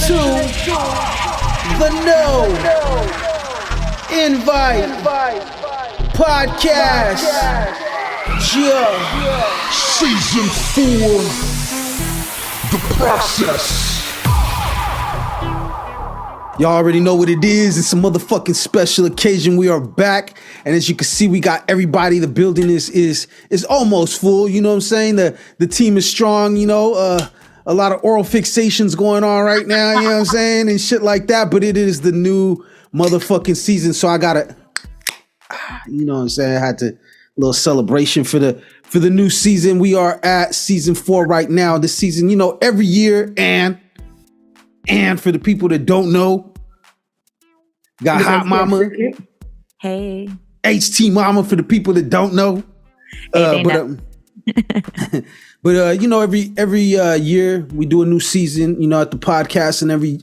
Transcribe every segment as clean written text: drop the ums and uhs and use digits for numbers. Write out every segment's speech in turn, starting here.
to the No Invite Podcast. Yeah. Season 4, The Process. Y'all already know what it is. It's a motherfucking special occasion. We are back. And as you can see, we got everybody. The building is almost full. You know what I'm saying? The team is strong, you know. A lot of oral fixations going on right now, you know what I'm saying? And shit like that. But it is the new motherfucking season. So I gotta, you know what I'm saying? I had to, little celebration for the new season. We are at season 4 right now. This season, you know, every year and for the people that don't know, got Hot Mama. Hey. HT Mama for the people that don't know. But you know, every year we do a new season, you know, at the podcast, and every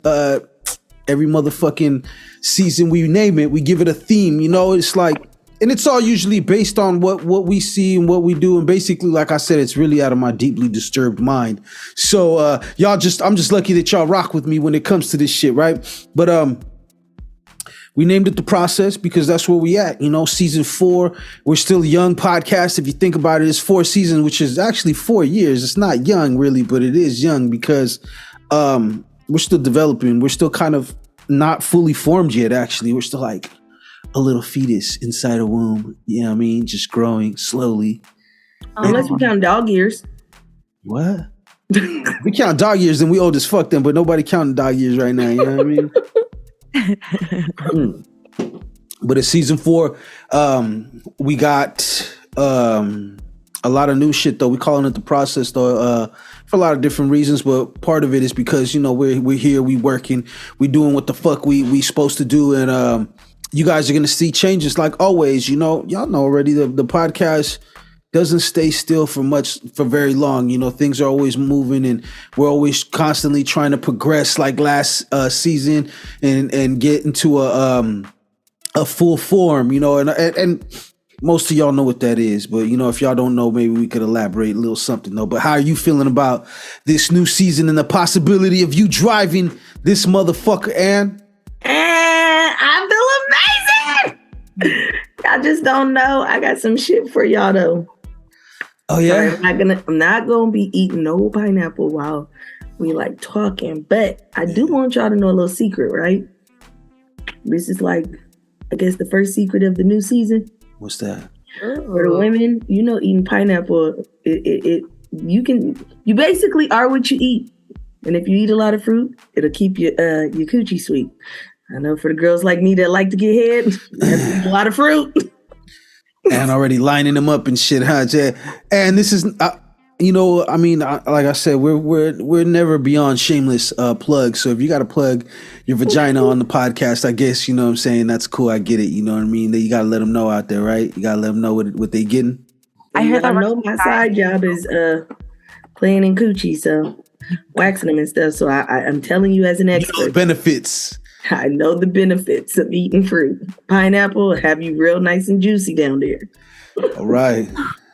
motherfucking season we name it, we give it a theme, you know. It's like, and it's all usually based on what we see and what we do. And basically, like I said, it's really out of my deeply disturbed mind. So I'm just lucky that y'all rock with me when it comes to this shit, right? But we named it The Process because that's where we at, you know, season 4. We're still a young podcast. If you think about it, it's 4 seasons, which is actually 4 years. It's not young really, but it is young because we're still developing. We're still kind of not fully formed yet, actually. We're still like a little fetus inside a womb. You know what I mean? Just growing slowly. Unless we count dog years. What? We count dog years, then we old as fuck then, but nobody counting dog years right now. You know what I mean? But it's season 4. We got a lot of new shit though. We calling it The Process though, for a lot of different reasons, but part of it is because, you know, we're here, we working, we doing what the fuck we supposed to do, and you guys are going to see changes like always. You know, y'all know already the podcast doesn't stay still for very long. You know, things are always moving and we're always constantly trying to progress like last season and get into a full form, you know, and most of y'all know what that is. But, you know, if y'all don't know, maybe we could elaborate a little something though. But how are you feeling about this new season and the possibility of you driving this motherfucker, Ann? I feel amazing. I just don't know. I got some shit for y'all though. Oh yeah. Sorry, I'm not gonna be eating no pineapple while we like talking, but I do want y'all to know a little secret, right? This is like, I guess, the first secret of the new season. What's that? For the women, you know, eating pineapple, you basically are what you eat. And if you eat a lot of fruit, it'll keep your coochie sweet. I know for the girls like me that like to get head, you have to eat a lot of fruit. And already lining them up and shit, huh? And this is, you know, I mean, like I said, we're never beyond shameless plugs. So if you got to plug your vagina on the podcast, I guess, you know what I'm saying, that's cool. I get it. You know what I mean? You got to let them know out there, right? You got to let them know what they getting. I know my side job is playing in coochie, so waxing them and stuff. So I'm telling you as an expert. You know, benefits. I know the benefits of eating fruit. Pineapple have you real nice and juicy down there. All right.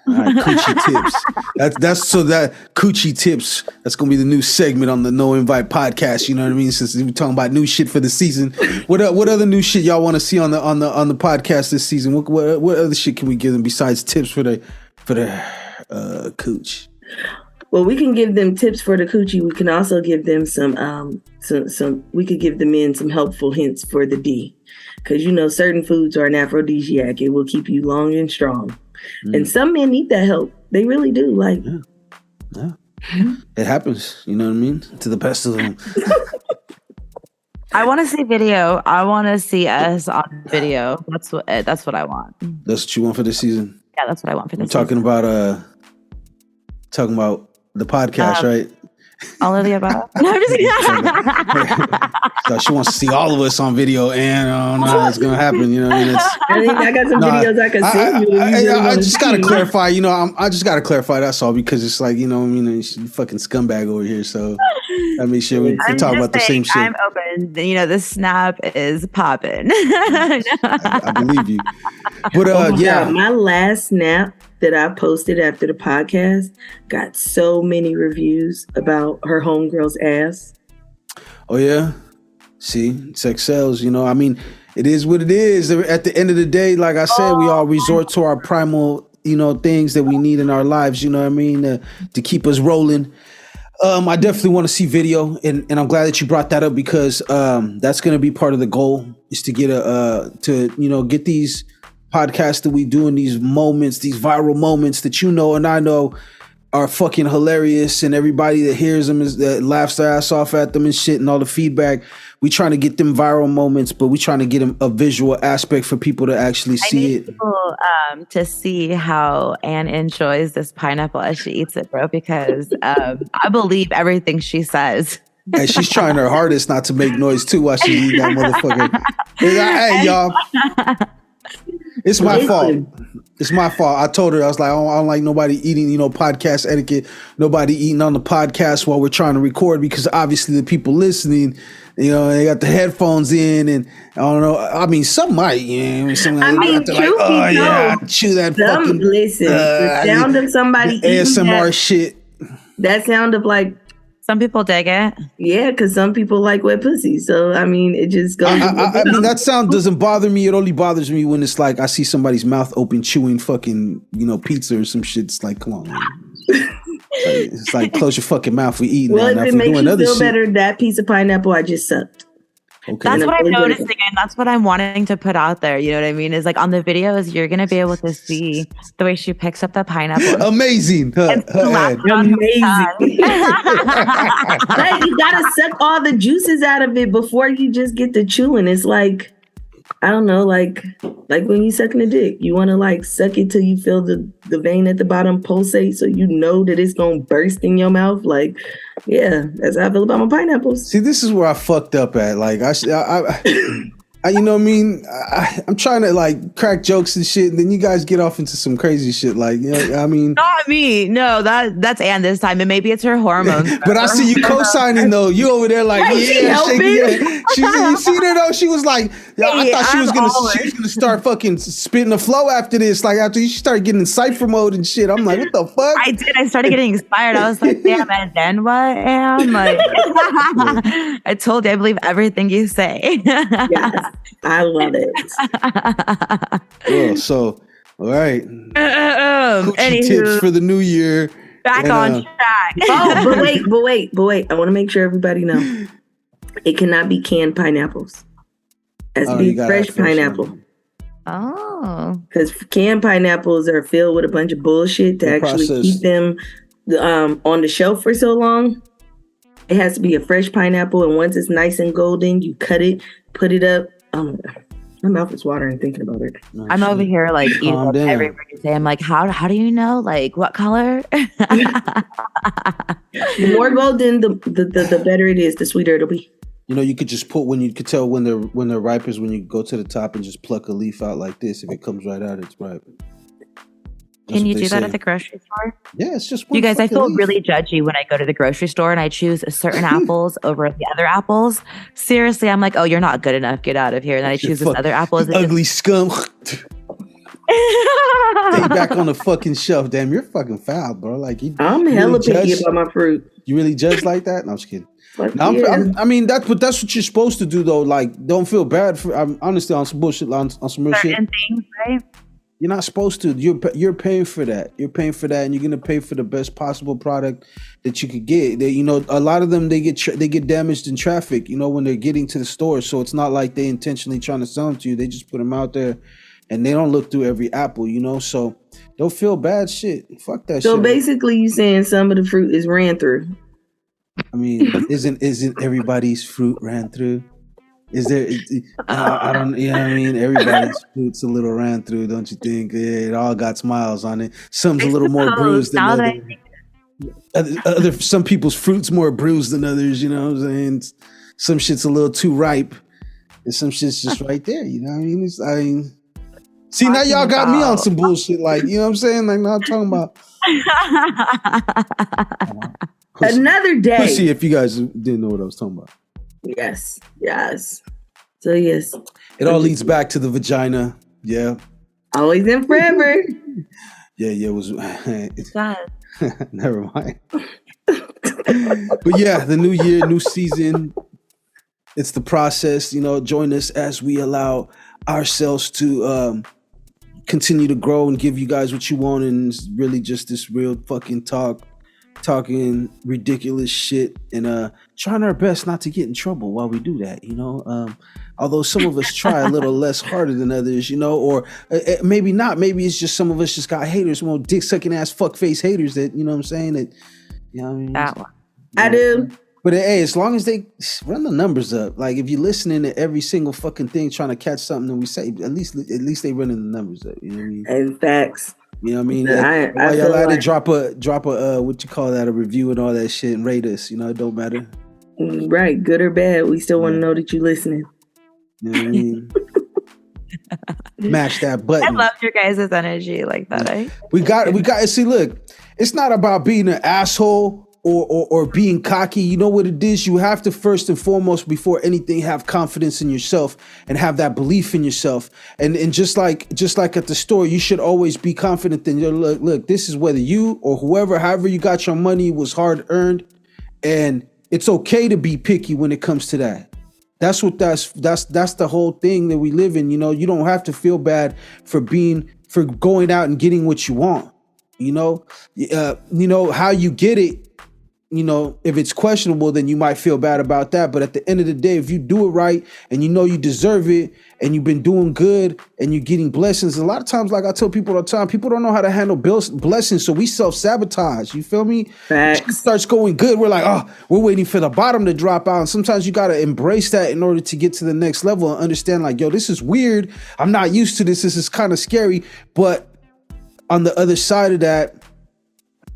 Coochie tips. That's so that coochie tips. That's gonna be the new segment on the No Invite podcast. You know what I mean? Since we're talking about new shit for the season, what other new shit y'all want to see on the podcast this season? What other shit can we give them besides tips for the cooch? Well, we can give them tips for the coochie. We can also give them some. We could give the men some helpful hints for the D, because you know certain foods are an aphrodisiac. It will keep you long and strong, and some men need that help. They really do. Like, yeah. It happens. You know what I mean? To the best of them. I want to see video. I want to see us on video. That's what I want. That's what you want for this season? Yeah, that's what I want for this season. Talking about the podcast, right? All of the above. No, I'm just kidding. So she wants to see all of us on video, and I don't know how it's gonna happen. You know, what I mean, I got some videos I can send you. I just gotta clarify. You know, I just gotta clarify. That's all, because it's like, you know, I mean, she's a fucking scumbag over here. So I make sure we can talk about the same shit. I'm open. You know, the snap is popping. I believe you. But yeah, God, my last snap that I posted after the podcast got so many reviews about her homegirl's ass. Oh yeah. See, sex sells. You know, I mean, it is what it is. At the end of the day, like I said, we all resort to our primal, things that we need in our lives. You know what I mean, to keep us rolling. I definitely want to see video, and I'm glad that you brought that up because that's going to be part of the goal is to get get these podcasts that we do in these moments, these viral moments that and I know are fucking hilarious, and everybody that hears them that laughs their ass off at them and shit, and all the feedback. We trying to get them viral moments, but we trying to get them a visual aspect for people to actually see it. People, to see how Anne enjoys this pineapple as she eats it, bro, because I believe everything she says. And she's trying her hardest not to make noise too while she's eating that motherfucker. Hey, y'all. It's my fault. It's my fault. I told her, I was like, I don't like nobody eating, podcast etiquette, nobody eating on the podcast while we're trying to record, because obviously the people listening, they got the headphones in, and I don't know. I mean, some might, some I mean, chew that fucking. Listen, the sound of somebody eating ASMR shit. That sound of like. Some people dig it. Yeah, because some people like wet pussy. So, I mean, it just goes. I mean, that sound doesn't bother me. It only bothers me when it's like I see somebody's mouth open chewing fucking, pizza or some shit. It's like, come on, man. It's like, close your fucking mouth. We eat. Well, if it makes you feel better, that piece of pineapple I just sucked. Okay. That's what I'm noticing, and that's what I'm wanting to put out there. You know what I mean? Is like on the videos, you're gonna be able to see the way she picks up the pineapple. Amazing, amazing. Like, you gotta suck all the juices out of it before you just get to chewing. It's like, I don't know, like when you sucking a dick, you want to like suck it till you feel the vein at the bottom pulsate, so you know that it's gonna burst in your mouth. Like, yeah, that's how I feel about my pineapples. See, this is where I fucked up at. Like, I you know what I mean? I'm trying to like crack jokes and shit, and then you guys get off into some crazy shit. Like, I mean, not me. No, that's Anne this time, and maybe it's her hormones. But I see you co-signing though. You over there like, yeah, shaking. You see her though? She was like, I thought she was gonna start fucking spitting the flow after this. Like after you start getting in cipher mode and shit. I'm like, what the fuck? I did. I started getting inspired. I was like, damn, and then what? Anne? Like, I told you, I believe everything you say. Yes. I love it. Well, so all right. Coochie tips for the new year. Back on track. But wait. I want to make sure everybody know it cannot be canned pineapples. It has to be fresh pineapple. Oh. Because canned pineapples are filled with a bunch of bullshit to actually keep them on the shelf for so long. It has to be a fresh pineapple, and once it's nice and golden, you cut it, put it up. Oh, my mouth is watering thinking about it. I'm over here like eating up every word you say. I'm like, how do you know? Like, what color? The more golden, the better it is. The sweeter it'll be. You could just put you could tell when they're ripe is when you go to the top and just pluck a leaf out like this. If it comes right out, it's ripe. Can you do that at the grocery store? Yeah, it's just you guys. I feel really judgy when I go to the grocery store and I choose certain apples over the other apples. Seriously, I'm like, oh, you're not good enough. Get out of here. And then I choose this other apple. Ugly scum. Stay back on the fucking shelf. Damn, you're fucking foul, bro. Like I'm hella picky about my fruit. You really judge like that? No, I'm just kidding. I mean, that's what you're supposed to do, though. Like, don't feel bad for. I'm honestly on some bullshit, on some real shit. Things, right? You're not supposed to. You're paying for that. You're paying for that, and you're gonna pay for the best possible product that you could get. A lot of them they get damaged in traffic. When they're getting to the store, so it's not like they intentionally trying to sell them to you. They just put them out there, and they don't look through every apple. So don't feel bad. Shit, fuck that. So shit. basically, you saying some of the fruit is ran through. I mean, isn't everybody's fruit ran through? Is there? I don't. You know what I mean? Everybody's fruit's a little ran through, don't you think? Yeah, it all got smiles on it. Some's a little more bruised than others. Some people's fruit's more bruised than others. You know what I'm saying? Some shit's a little too ripe, and some shit's just right there. You know what I mean? See, now y'all got me on some bullshit. Like, you know what I'm saying? Like, now I'm talking about. Another day. Let's see if you guys didn't know what I was talking about. Yes. So yes. It all leads back to the vagina. Yeah. Always and forever. Yeah, it was. Never mind. But yeah, the new year, new season, It's the process. You know, join us as we allow ourselves to continue to grow and give you guys what you want. And it's really just this real fucking talking ridiculous shit and trying our best not to get in trouble while we do that, you know. Although some of us try a little less harder than others, you know, or maybe not. Maybe it's just some of us just got haters, more dick sucking ass fuck face haters that, you know what I'm saying? That, you know what I mean? That one. I do. But hey, as long as they run the numbers up, like if you're listening to every single fucking thing trying to catch something that we say, at least they running the numbers up. You know what I mean? And facts. You know what I mean? I y'all had to like, drop a what you call that, a review and all that shit and rate us. You know, it don't matter. Right, good or bad, we still want to know that you're listening. You know what I mean? Mash that button. I love your guys' energy like that. Eh? We got. See, look, it's not about being an asshole or being cocky. You know what it is? You have to first and foremost, before anything, have confidence in yourself and have that belief in yourself. And just like at the store, you should always be confident that look, this is whether you or whoever, however you got your money was hard earned, and it's okay to be picky when it comes to that. That's the whole thing that we live in. You know, you don't have to feel bad for going out and getting what you want. You know how you get it. You know, if it's questionable, then you might feel bad about that. But at the end of the day, if you do it right and you know you deserve it and you've been doing good and you're getting blessings, a lot of times, like I tell people all the time, people don't know how to handle blessings. So we self-sabotage. You feel me? Facts. It starts going good. We're like, oh, we're waiting for the bottom to drop out. And sometimes you got to embrace that in order to get to the next level and understand like, yo, this is weird. I'm not used to this. This is kind of scary. But on the other side of that,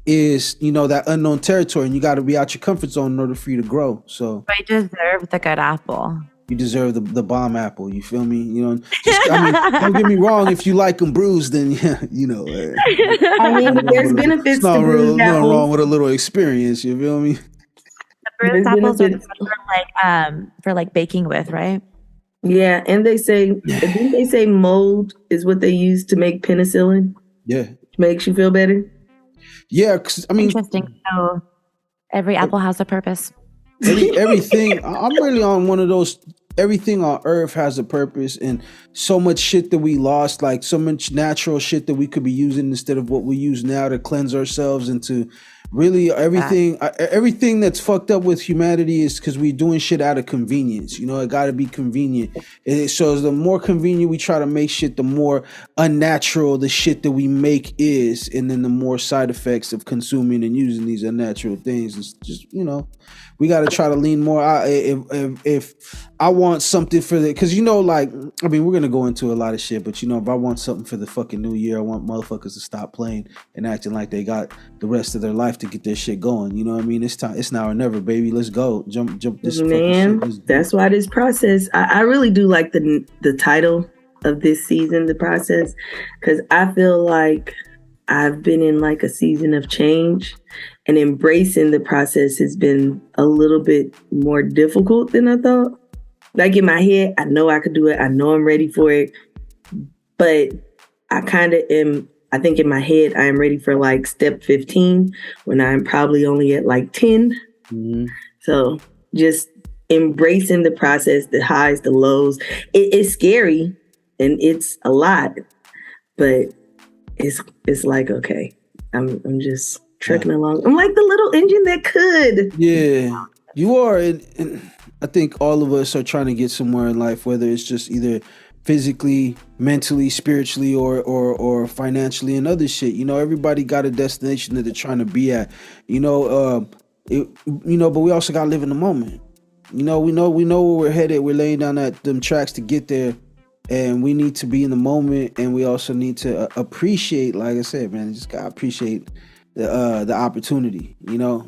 is, you know, that unknown territory, and you got to be out your comfort zone in order for you to grow. So I deserve the good apple. You deserve the bomb apple. You feel me? You know, don't get me wrong. If you like them bruised, then yeah, you know. I mean, there's benefits to bruised apples. Nothing wrong with a little experience. You feel me? The bruised apples are for like baking with, right? Yeah, and didn't they say mold is what they use to make penicillin? Yeah, makes you feel better. Yeah, because I mean, interesting. So every apple has a purpose. Everything. I'm really on one of those. Everything on earth has a purpose, and so much shit that we lost, like so much natural shit that we could be using instead of what we use now to cleanse ourselves and to really everything that's fucked up with humanity is because we're doing shit out of convenience. You know, it got to be convenient. So the more convenient we try to make shit, the more unnatural the shit that we make is, and then the more side effects of consuming and using these unnatural things. It's just, you know, we got to try to lean more. If I want something for because, you know, like, I mean, we're going to go into a lot of shit, but, you know, if I want something for the fucking new year, I want motherfuckers to stop playing and acting like they got the rest of their life to get their shit going. You know what I mean? It's time. It's now or never, baby. Let's go. Jump this man. That's why this process. I really do like the title of this season, The Process, because I feel like I've been in like a season of change, and embracing the process has been a little bit more difficult than I thought. Like in my head, I know I could do it. I know I'm ready for it. But I kind of am, I think in my head, I am ready for like step 15 when I'm probably only at like 10. Mm-hmm. So just embracing the process, the highs, the lows. It's scary and it's a lot, but it's like, okay, I'm just trucking along. I'm like the little engine that could. Yeah, you are. And I think all of us are trying to get somewhere in life, whether it's just either physically, mentally, spiritually, or financially and other shit. You know, everybody got a destination that they're trying to be at. You know, but we also gotta live in the moment. You know, we know where we're headed. We're laying down them tracks to get there, and we need to be in the moment. And we also need to appreciate, like I said, man, you just gotta appreciate the opportunity. You know,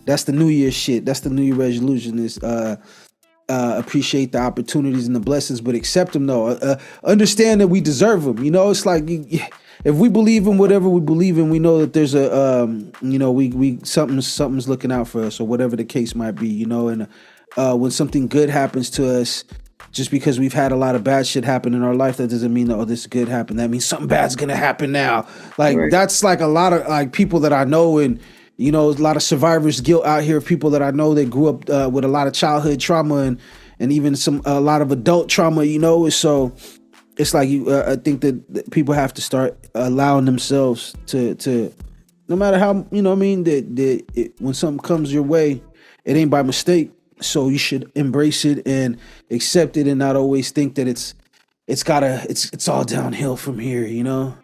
that's the New Year's shit. That's the New Year resolution is appreciate the opportunities and the blessings, but accept them though. Understand that we deserve them. You know, it's like if we believe in whatever we believe in, we know that there's a you know, we something's looking out for us or whatever the case might be. You know, and when something good happens to us, just because we've had a lot of bad shit happen in our life, that doesn't mean that, oh, this good happened. That means something bad's gonna happen now. Like, right. That's like a lot of like people that I know, and you know, a lot of survivor's guilt out here. People that I know that grew up with a lot of childhood trauma and even a lot of adult trauma. You know, so it's like I think that people have to start allowing themselves to no matter how, you know what I mean, that when something comes your way, it ain't by mistake. So you should embrace it and accept it and not always think that it's all downhill from here, you know?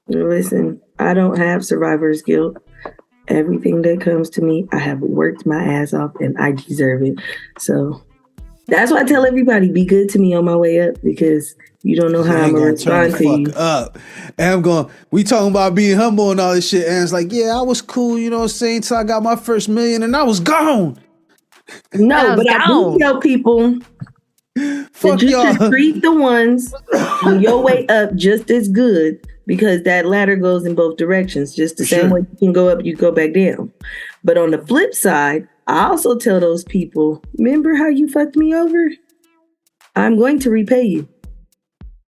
Listen, I don't have survivor's guilt. Everything that comes to me, I have worked my ass off and I deserve it. So that's why I tell everybody, be good to me on my way up, because you don't know how I'm going to respond to you. Up. And we talking about being humble and all this shit. And it's like, yeah, I was cool, you know what I'm saying, till I got my first $1 million and I was gone. No, but I do tell people that you should treat the ones on your way up just as good, because that ladder goes in both directions. Just the same way you can go up, you go back down. But on the flip side, I also tell those people, remember how you fucked me over? I'm going to repay you.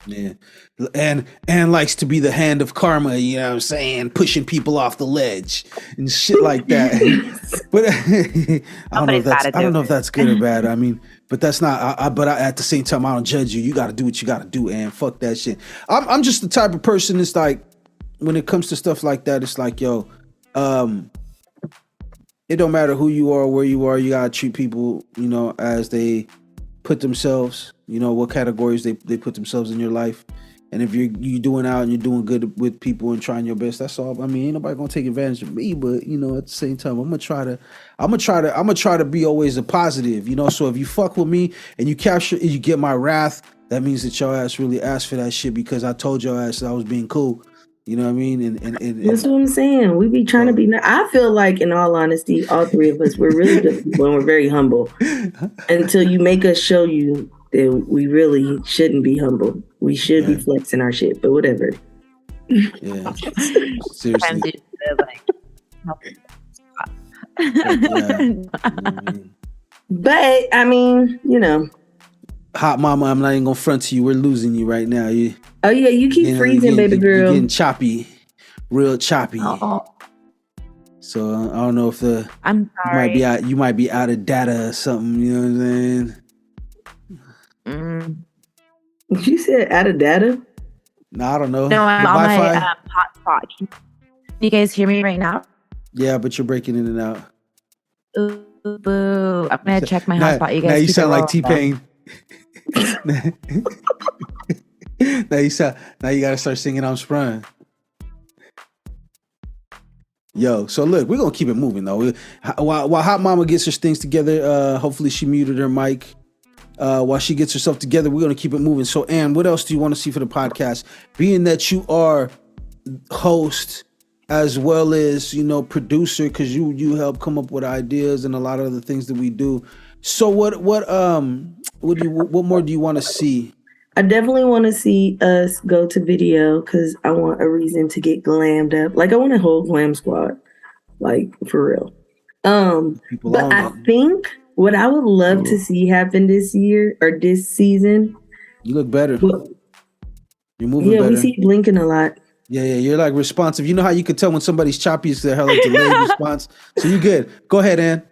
Yeah. And likes to be the hand of karma, you know what I'm saying? Pushing people off the ledge and shit like that. But I don't know if that's good or bad. I mean, but that's not, but at the same time, I don't judge you. You got to do what you got to do, and fuck that shit. I'm just the type of person that's like, when it comes to stuff like that, it's like, yo, it don't matter who you are, where you are, you got to treat people, you know, as they put themselves, you know, what categories they put themselves in your life. And if you're doing out and you're doing good with people and trying your best, that's all. I mean, ain't nobody gonna take advantage of me, but you know, at the same time, I'm gonna try to be always a positive, you know. So if you fuck with me and you get my wrath, that means that your ass really asked for that shit, because I told your ass that I was being cool. You know what I mean? And that's what I'm saying. We be trying to be. I feel like, in all honesty, all three of us, we're really good people and we're very humble. Until you make us show you that we really shouldn't be humble. We should be flexing our shit, but whatever. Yeah. Seriously. But I mean, you know. Hot mama, I'm not even gonna front to you. We're losing you right now. You keep freezing, baby girl. You're getting choppy, real choppy. Oh. So I don't know if I'm sorry. You might be out of data or something. You know what I'm saying? You said out of data? No, I don't know. No, I'm on my hotspot. Can you guys hear me right now? Yeah, but you're breaking in and out. Ooh, boo. I'm gonna check my hotspot. You guys. Now you sound like T-Pain. Now you gotta start singing I'm Sprung. Yo, so look, we're gonna keep it moving though. While Hot Mama gets her things together, hopefully she muted her mic. While she gets herself together, we're gonna keep it moving. So, Ann, what else do you want to see for the podcast? Being that you are host as well as, you know, producer, because you help come up with ideas and a lot of other things that we do. So what more do you want to see? I definitely want to see us go to video, because I want a reason to get glammed up. Like, I want a whole glam squad, like, for real. But I think what I would love to see happen this year or this season. You look better. You're moving better. Yeah, we see you blinking a lot. Yeah, you're like responsive. You know how you can tell when somebody's choppy is their like delayed response. So you're good. Go ahead, Ann.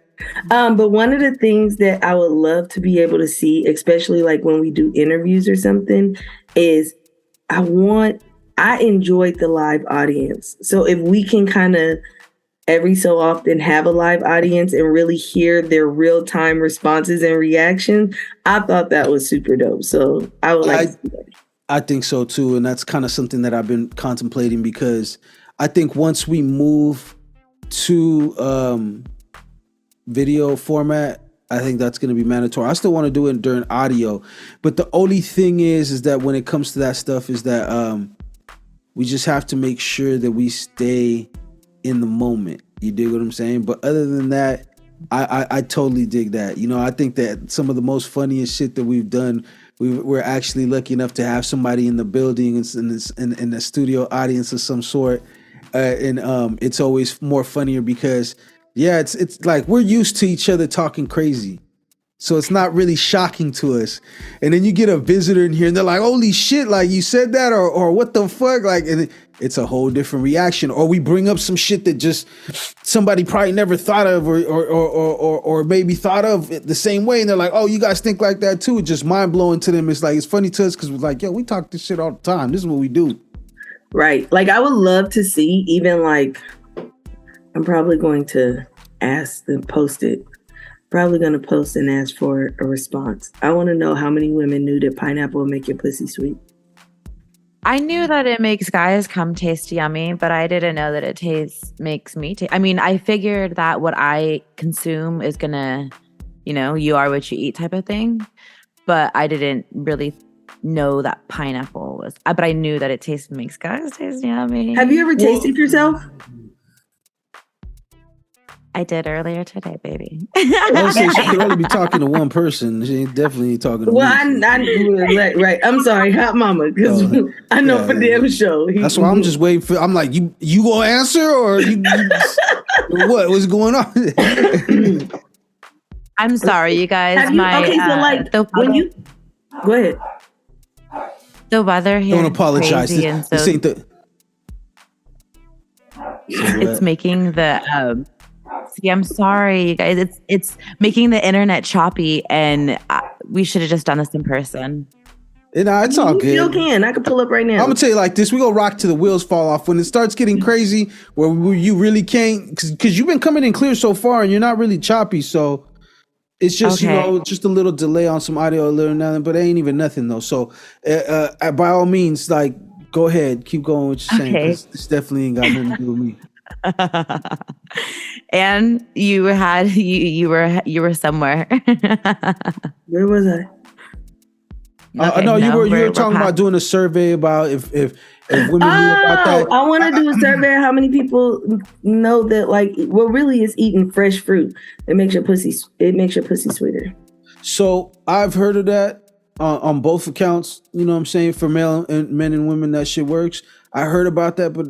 But one of the things that I would love to be able to see, especially like when we do interviews or something, is I enjoyed the live audience. So if we can kind of every so often have a live audience and really hear their real-time responses and reactions, I thought that was super dope. So I would like to see that. I think so too. And that's kind of something that I've been contemplating, because I think once we move to video format, I think that's going to be mandatory. I still want to do it during audio, but the only thing is that when it comes to that stuff is that we just have to make sure that we stay in the moment. You dig what I'm saying? But other than that, I totally dig that. You know, I think that some of the most funniest shit that we've done, we're actually lucky enough to have somebody in the building in the studio audience of some sort, and it's always more funnier because. Yeah, it's like we're used to each other talking crazy. So it's not really shocking to us. And then you get a visitor in here and they're like, holy shit, like you said that or what the fuck? Like, and it's a whole different reaction. Or we bring up some shit that just somebody probably never thought of or maybe thought of it the same way. And they're like, oh, you guys think like that too? It's just mind blowing to them. It's like, it's funny to us because we're like, yo, we talk this shit all the time. This is what we do. Right. Like I would love to see even like, I'm probably going to ask and post it. Probably going to post and ask for a response. I want to know how many women knew that pineapple would make your pussy sweet. I knew that it makes guys come taste yummy, but I didn't know that it makes me taste. I mean, I figured that what I consume is going to, you are what you eat type of thing. But I didn't really know that pineapple was, but I knew that it makes guys taste yummy. Have you ever tasted yourself? I did earlier today, baby. I would say she could only be talking to one person. She ain't definitely talking to me. Right. I'm sorry, hot mama, because I know for damn sure. That's why I'm just waiting for. I'm like, you gonna answer or you what's going on? I'm sorry, you guys. When you go ahead. The weather here. Don't apologize. This ain't the. It's making the. See, I'm sorry, you guys. It's making the internet choppy, and we should have just done this in person. It's all good. You still can. I can pull up right now. I'm gonna tell you like this: we gonna rock till the wheels fall off. When it starts getting crazy, where you really can't, because you've been coming in clear so far, and you're not really choppy. So it's just just a little delay on some audio, a little nothing, but it ain't even nothing though. So by all means, like go ahead, keep going with what you're saying. This definitely ain't got nothing to do with me. And you were somewhere. Where was I? No, you were talking about doing a survey about if women knew about that. I want to do a survey of how many people know that like what really is eating fresh fruit. It makes your pussy sweeter. So I've heard of that on both accounts. You know what I'm saying? For men and women, that shit works. I heard about that, but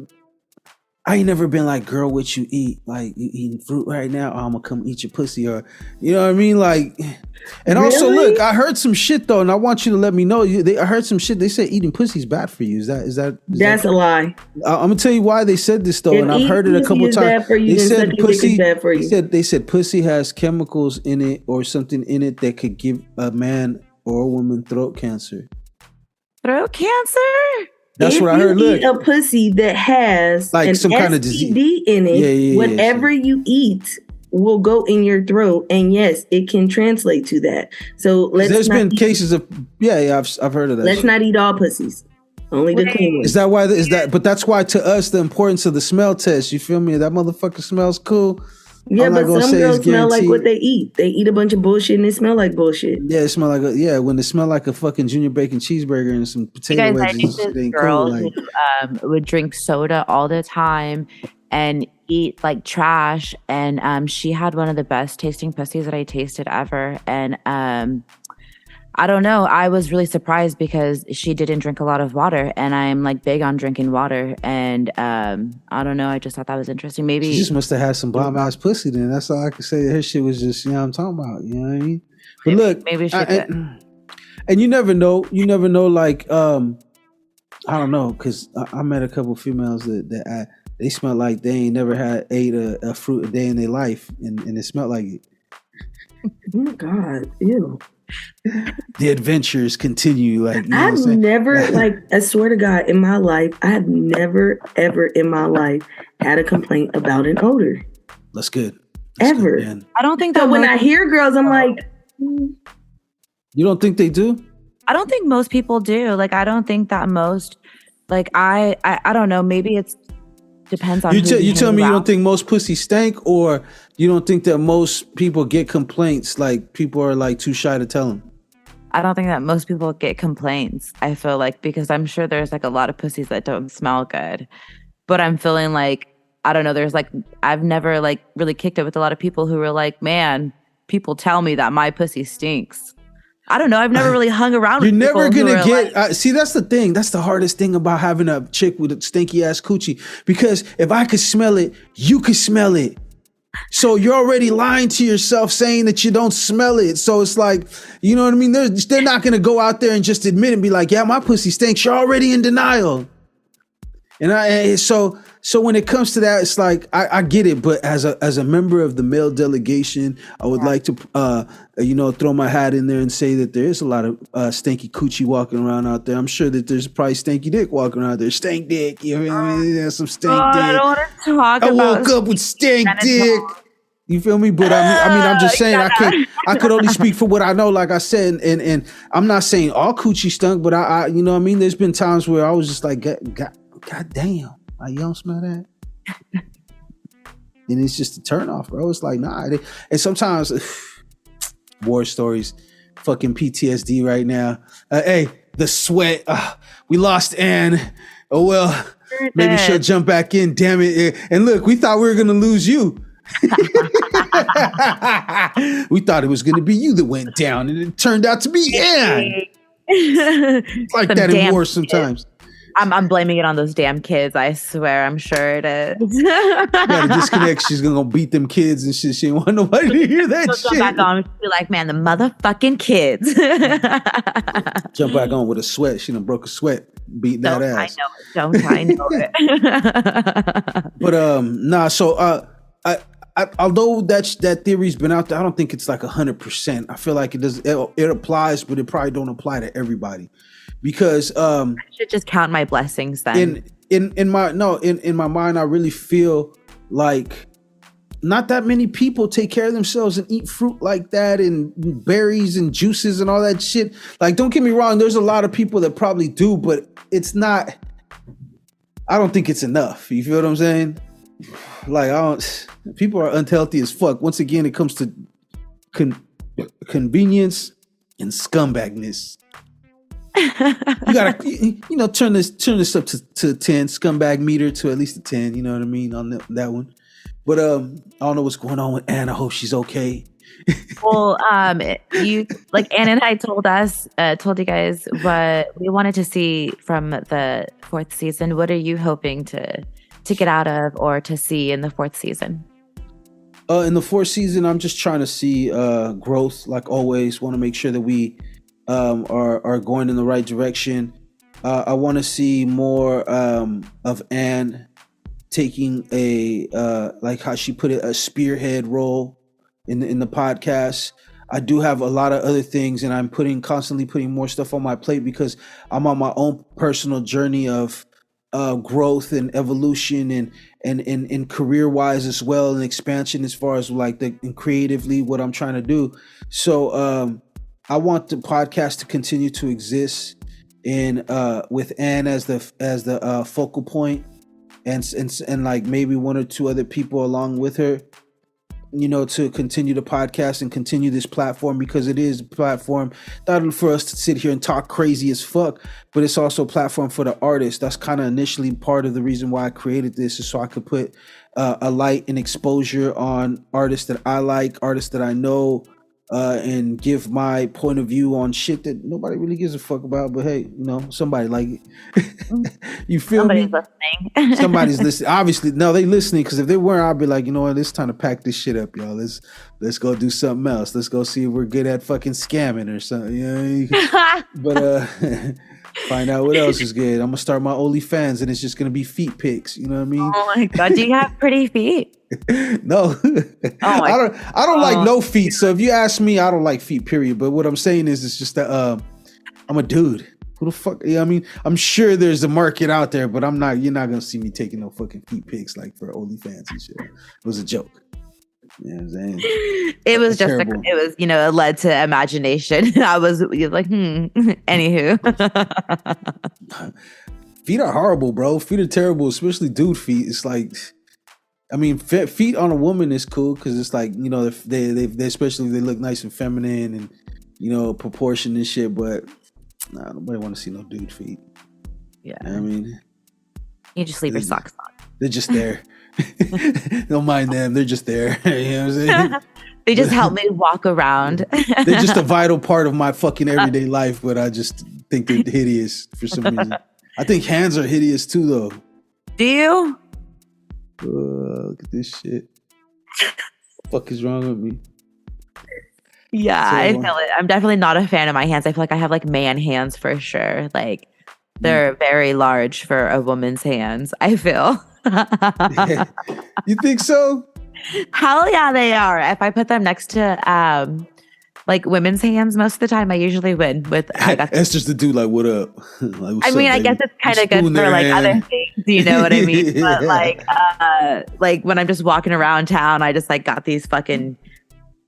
I ain't never been like, girl, what you eat? Like, you eating fruit right now? I'm gonna come eat your pussy, or you know what I mean? Like, and also, look, I heard some shit though, and I want you to let me know. I heard some shit. They said eating pussy is bad for you. Is that? That's a lie. I'm gonna tell you why they said this though, and I've heard it a couple times. Bad for you, they said pussy. Bad for you. They said pussy has chemicals in it or something in it that could give a man or a woman throat cancer. Throat cancer? That's what I heard. Look, a pussy that has like some kind of disease disease in it, whatever you eat will go in your throat, and yes, it can translate to that. So there's been cases of I've heard of that. Let's not eat all pussies. Only the clean ones. Is that why? But that's why to us the importance of the smell test. You feel me? That motherfucker smells cool. Yeah, but some girls smell like what they eat. They eat a bunch of bullshit and they smell like bullshit. Yeah, it smell like when they smell like a fucking junior bacon cheeseburger and some potato wedges. I knew this girl who would drink soda all the time and eat like trash, and she had one of the best tasting pussies that I tasted ever. And I don't know, I was really surprised because she didn't drink a lot of water, and I'm like big on drinking water, and I don't know, I just thought that was interesting. Maybe she just must have had some bomb ass pussy then. That's all I can say. Her shit was just, you know what I'm talking about, you know what I mean? But look, maybe she and you never know, like I don't know, because I met a couple of females that they smelled like they ain't never ate a fruit a day in their life, and it smelled like it. Oh my God, ew. The adventures continue. Like, you know I've never, like, I swear to God, in my life, I have never, ever in my life had a complaint about an odor. That's good. Ever. Good, I don't think that. So when I hear girls, I'm like, you don't think they do? I don't think most people do. Like, I don't think that most. Like, I don't know. Maybe it's depends on. You tell me you don't think most pussy stank, or you don't think that most people get complaints? Like, people are like too shy to tell them. I don't think that most people get complaints. I feel like, because I'm sure there's like a lot of pussies that don't smell good, but I'm feeling like, I don't know. There's like, I've never like really kicked it with a lot of people who were like, man, people tell me that my pussy stinks. I don't know. I've never really hung around with people. You're never going to get... see, that's the thing. That's the hardest thing about having a chick with a stinky ass coochie. Because if I could smell it, you could smell it. So you're already lying to yourself saying that you don't smell it. So it's like, you know what I mean? They're not going to go out there and just admit and be like, yeah, my pussy stinks. You're already in denial. And so when it comes to that, it's like, I get it. But as a member of the male delegation, I would like to, throw my hat in there and say that there is a lot of stanky coochie walking around out there. I'm sure that there's probably stanky dick walking around there. Stank dick. You know what I mean? There's some stank dick. I don't want to talk I about woke up with stank dick. You feel me? But I mean, I'm just saying I could only speak for what I know. Like I said, and I'm not saying all coochie stunk, but I you know what I mean? There's been times where I was just like, God damn, like, you don't smell that? And it's just a turn off, bro. It's like, nah. And sometimes, war stories, fucking PTSD right now. Hey, the sweat. We lost Anne. Oh, well, maybe she'll jump back in, damn it. And look, we thought we were going to lose you. We thought it was going to be you that went down, and it turned out to be Anne. It's like that in war sometimes. I'm blaming it on those damn kids. I swear, I'm sure it is. Got a disconnect. She's gonna beat them kids and shit. She didn't want nobody to hear that shit. Jump back on and be like, man, the motherfucking kids. Jump back on with a sweat. She done broke a sweat, beating that ass. Don't I know it? But nah. So although that theory's been out there, I don't think it's like 100%. I feel like it does. It applies, but it probably don't apply to everybody. Because I should just count my blessings then. In my mind, I really feel like not that many people take care of themselves and eat fruit like that and berries and juices and all that shit. Like, don't get me wrong, there's a lot of people that probably do, but it's not. I don't think it's enough. You feel what I'm saying? Like, people are unhealthy as fuck. Once again, it comes to convenience and scumbagness. You gotta, turn this up to 10, scumbag meter to at least a 10. You know what I mean on that one. But I don't know what's going on with Anne. I hope she's okay. Well, you like Anne and I told you guys what we wanted to see from the 4th season. What are you hoping to get out of or to see in the 4th season? In the 4th season, I'm just trying to see growth. Like always, want to make sure that we are going in the right direction. I want to see more of Anne taking a like how she put it, a spearhead role in the podcast. I do have a lot of other things, and I'm constantly putting more stuff on my plate because I'm on my own personal journey of growth and evolution and career wise as well, and expansion as far as like and creatively what I'm trying to do. So I want the podcast to continue to exist and with Anne as the focal point and like maybe one or two other people along with her, to continue the podcast and continue this platform, because it is a platform not only for us to sit here and talk crazy as fuck, but it's also a platform for the artists. That's kind of initially part of the reason why I created this, is so I could put a light and exposure on artists that I like, artists that I know, and give my point of view on shit that nobody really gives a fuck about. But hey, somebody like it. You feel Somebody's me? listening. Somebody's listening. Obviously, no, they listening, because if they weren't, I'd be like, you know what, it's time to pack this shit up, y'all. Let's go do something else. Let's go see if we're good at fucking scamming or something. But find out what else is good. I'm gonna start my OnlyFans, and it's just gonna be feet pics. You know what I mean? Oh my god, do you have pretty feet? No. I don't like no feet. So if you ask me, I don't like feet, period. But what I'm saying is, it's just that I'm a dude. Who the fuck? I mean, I'm sure there's a market out there, but you're not gonna see me taking no fucking feet pics like for OnlyFans and shit. It was a joke. You know what I'm saying? It was just it led to imagination. I was like, anywho. Feet are horrible, bro. Feet are terrible, especially dude feet. It's like, I mean, feet on a woman is cool because it's like, they especially if they look nice and feminine and, proportion and shit, but nah, nobody want to see no dude feet. Yeah. You know what I mean? You just leave your socks on. They're just there. Don't mind them. They're just there. You know what I'm saying? They just help me walk around. They're just a vital part of my fucking everyday life, but I just think they're hideous for some reason. I think hands are hideous too, though. Do you? Look at this shit. Fuck is wrong with me? Yeah, So, I feel it. I'm definitely not a fan of my hands. I feel like I have like man hands for sure. Like they're very large for a woman's hands, I feel. You think so? Hell yeah, they are. If I put them next to like women's hands, most of the time I usually win with That's just the dude like, what up? Like, what's I mean, up, I baby? guess it's kind of good Spoon for their like hand. other things, you know what I mean? But Yeah. like when I'm just walking around town, I just like got these fucking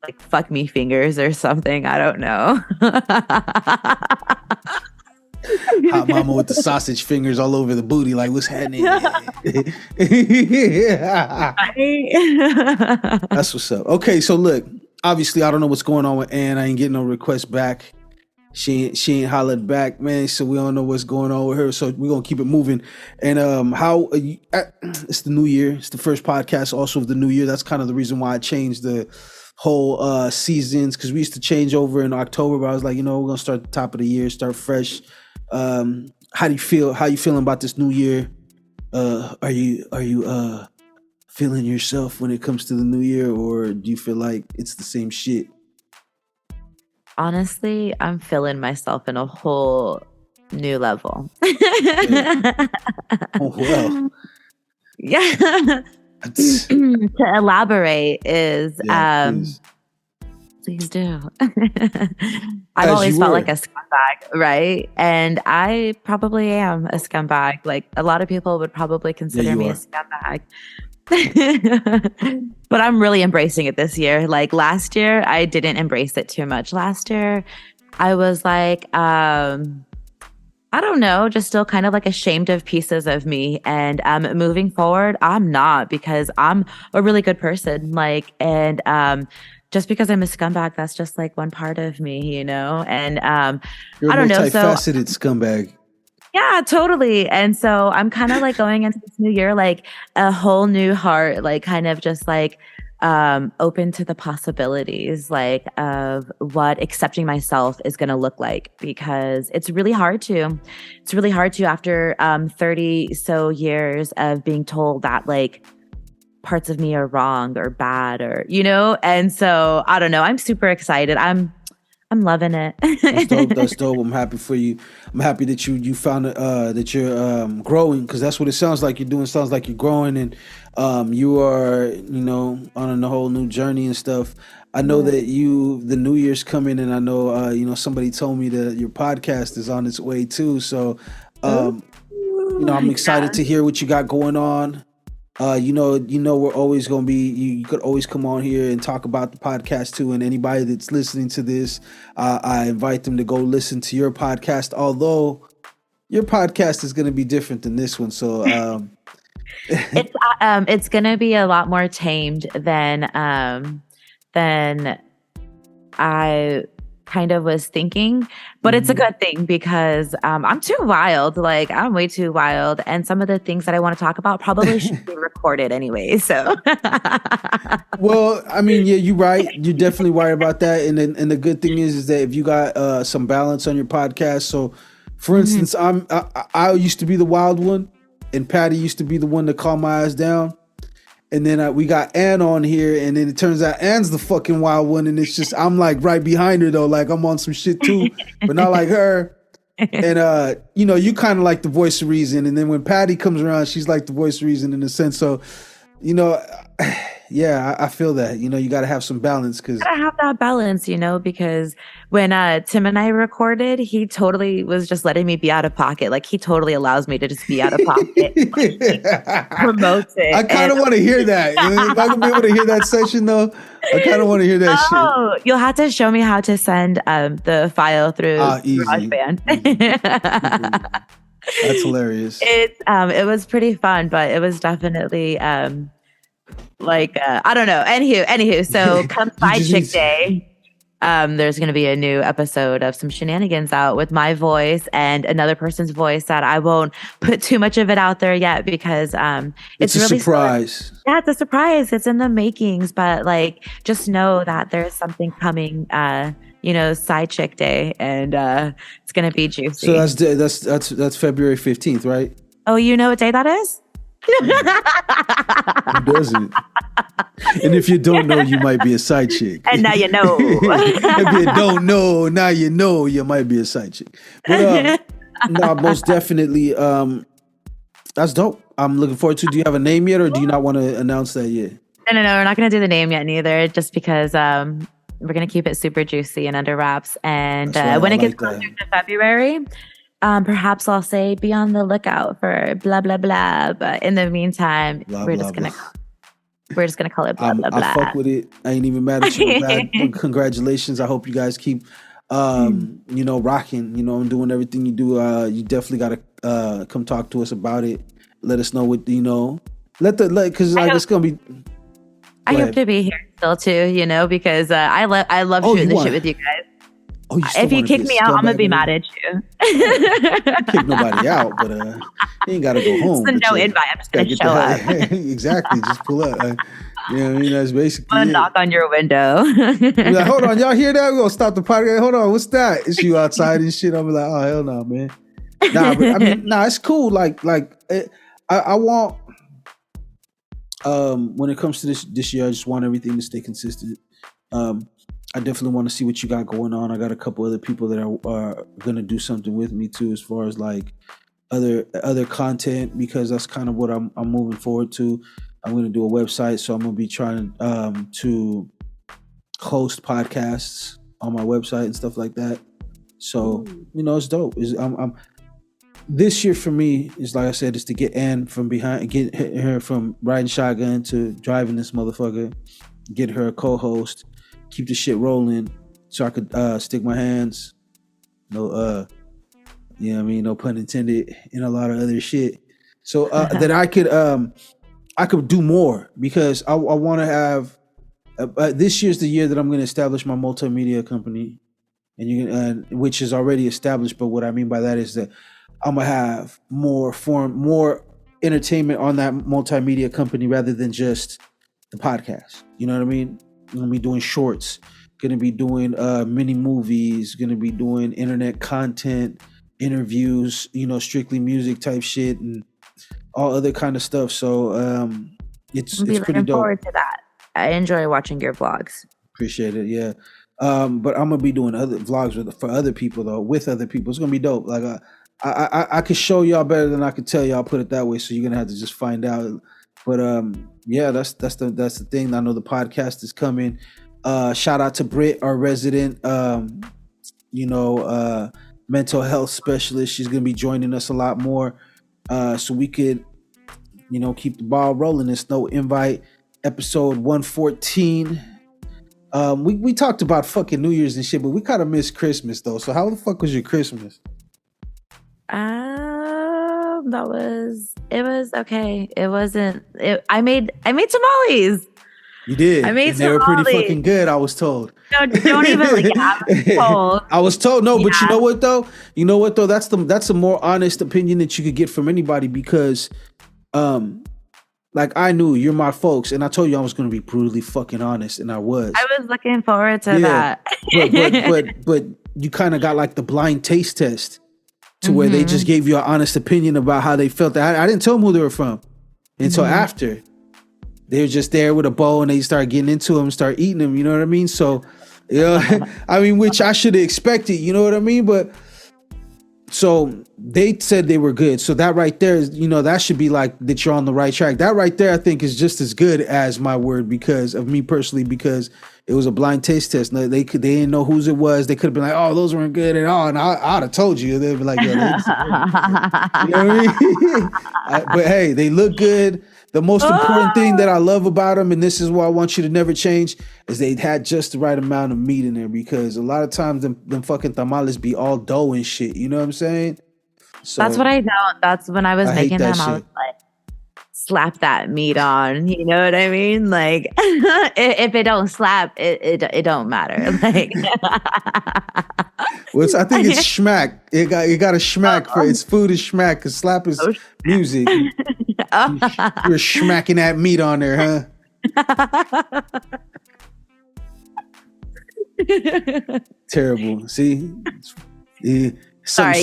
like fuck me fingers or something. I don't know. Hot mama with the sausage fingers all over the booty, like, what's happening? That's what's up. Okay, so look, obviously I don't know what's going on with Ann. I ain't getting no requests back. She ain't hollered back, man. So we don't know what's going on with her. So we're gonna keep it moving. And it's the new year. It's the first podcast also of the new year. That's kind of the reason why I changed the whole seasons, because we used to change over in October, but I was like, we're gonna start at the top of the year, start fresh. How do you feel? How you feeling about this new year? Are you feeling yourself when it comes to the new year, or do you feel like it's the same shit? Honestly, I'm feeling myself in a whole new level. Oh well. Yeah. To elaborate is please do. I've always felt like a scumbag, right? And I probably am a scumbag. Like a lot of people would probably consider me a scumbag. But I'm really embracing it this year. Like last year, I didn't embrace it too much. Last year, I was like, I don't know, just still kind of like ashamed of pieces of me. And moving forward, I'm not, because I'm a really good person. Like, and just because I'm a scumbag, that's just like one part of me, And You're I don't know. multifaceted scumbag. Yeah, totally. And so I'm kind of like going into this new year, like a whole new heart, like kind of just like open to the possibilities, like of what accepting myself is going to look like, because it's really hard to after 30 so years of being told that like parts of me are wrong or bad or, and so I don't know. I'm super excited. I'm loving it. That's dope. That's dope. I'm happy for you. I'm happy that you found that you're growing, because that's what it sounds like you're doing. It sounds like you're growing, and you are, on a whole new journey and stuff. I know that the new year's coming, and I know somebody told me that your podcast is on its way too. So I'm excited to hear what you got going on. We're always going to be, you could always come on here and talk about the podcast too. And anybody that's listening to this, I invite them to go listen to your podcast, although your podcast is going to be different than this one. So, it's going to be a lot more tamed than I kind of was thinking, but it's a good thing, because I'm too wild. Like I'm way too wild, and some of the things that I want to talk about probably should be recorded anyway. So, well, I mean, yeah, you're right. You're definitely worried about that, and the good thing is that if you got some balance on your podcast. So, for instance, I used to be the wild one, and Patty used to be the one to calm my ass down. And then we got Ann on here, and then it turns out Ann's the fucking wild one, and it's just I'm like right behind her though, like I'm on some shit too, but not like her. And you kind of like the voice of reason, and then when Patty comes around, she's like the voice of reason in a sense. So, yeah, I feel that. You got to have some balance, because gotta have that balance, because when Tim and I recorded, he totally was just letting me be out of pocket. Like he totally allows me to just be out of pocket. Like, promotes it. I kind of want to hear that. If I can be able to hear that session though, I kind of want to hear that shit. Oh, you'll have to show me how to send the file through GarageBand. That's hilarious. It was pretty fun, but it was definitely I don't know. Anywho, so come Side Chick Day. There's going to be a new episode of some shenanigans out with my voice and another person's voice that I won't put too much of it out there yet, because it's a really surprise. Yeah, it's a surprise. It's in the makings, but like just know that there's something coming. Side Chick Day, and it's going to be juicy. So that's February 15th, right? Oh, you know what day that is? Who doesn't? And if you don't know, you might be a side chick. And now you know. If you don't know, now you know you might be a side chick. But no, most definitely, that's dope. I'm looking forward to. Do you have a name yet, or do you not want to announce that yet? No. We're not going to do the name yet, neither. Just because we're going to keep it super juicy and under wraps. And when it gets closer to February, perhaps I'll say be on the lookout for blah blah blah. But in the meantime, we're just gonna call it blah blah blah. I fuck with it. I ain't even mad at you. Congratulations. I hope you guys keep rocking, and doing everything you do. You definitely gotta come talk to us about it. Let us know what because it's gonna be. I hope to be here still too, because I love shooting this shit with you guys. Oh, if you kick me out, I'm gonna be mad at you. Kick nobody out, but you ain't gotta go home. It's no invite. I'm just gonna show up. Exactly, just pull up. You know what I mean? That's basically. I'm gonna knock on your window. Like, hold on, y'all hear that? We're gonna stop the podcast. Hold on, what's that? It's you outside and shit. I'm like, oh hell no, man. Nah, but I mean, it's cool. I want. When it comes to this year, I just want everything to stay consistent. I definitely want to see what you got going on. I got a couple other people that are going to do something with me too, as far as like other content, because that's kind of what I'm moving forward to. I'm going to do a website, so I'm going to be trying to host podcasts on my website and stuff like that. So it's dope. This year for me is, like I said, is to get Ann from behind, get her from riding shotgun to driving this motherfucker, get her a co-host, keep the shit rolling, so I could stick my hands, no pun intended, in a lot of other shit, so that I could do more, because I want to have. This year's the year that I'm going to establish my multimedia company, and which is already established. But what I mean by that is that I'm gonna have more entertainment on that multimedia company rather than just the podcast. You know what I mean? I'm gonna be doing shorts, gonna be doing mini movies, gonna be doing internet content, interviews, strictly music type shit and all other kind of stuff. So it's pretty dope. Looking forward to that. I enjoy watching your vlogs. Appreciate it, yeah. But I'm gonna be doing other vlogs for other people though, with other people. It's gonna be dope. Like I could show y'all better than I could tell y'all, put it that way. So you're gonna have to just find out. But that's the thing. I know the podcast is coming. Shout out to Britt, our resident mental health specialist. She's gonna be joining us a lot more. So we could, keep the ball rolling. It's No Invite, episode 114. We talked about fucking New Year's and shit, but we kind of missed Christmas though. So how the fuck was your Christmas? It was okay. It wasn't. I made tamales. You did. I made and they were pretty fucking good. I was told. No, don't even I was told. I was told. No, yeah. But you know what though? That's the more honest opinion that you could get from anybody, because, like, I knew you're my folks, and I told you I was going to be brutally fucking honest, and I was. I was looking forward to that. but you kind of got like the blind taste test. To where they just gave you an honest opinion about how they felt. I didn't tell them who they were from until after. They were just there with a bowl and they started getting into them and start eating them. You know what I mean? So, I mean, which I should have expected. You know what I mean? But so they said they were good. So that right there is, that should be like that you're on the right track. That right there, I think, is just as good as my word, because of me personally, because it was a blind taste test. No, they didn't know whose it was. They could have been like, "Oh, those weren't good at all," and I'd have told you. They'd be like, "Yeah, you know what I mean?" But hey, they look good. The most important thing that I love about them, and this is what I want you to never change, is they had just the right amount of meat in there, because a lot of times them fucking tamales be all dough and shit. You know what I'm saying? So, that's what I don't. That's when I was making them. I was like, slap that meat on. You know what I mean? Like, if it don't slap, it don't matter. Like, well, I think it's schmack. It got a schmack for its food is schmack, because slap is music. You're smacking that meat on there, huh? Terrible. See, some Sorry,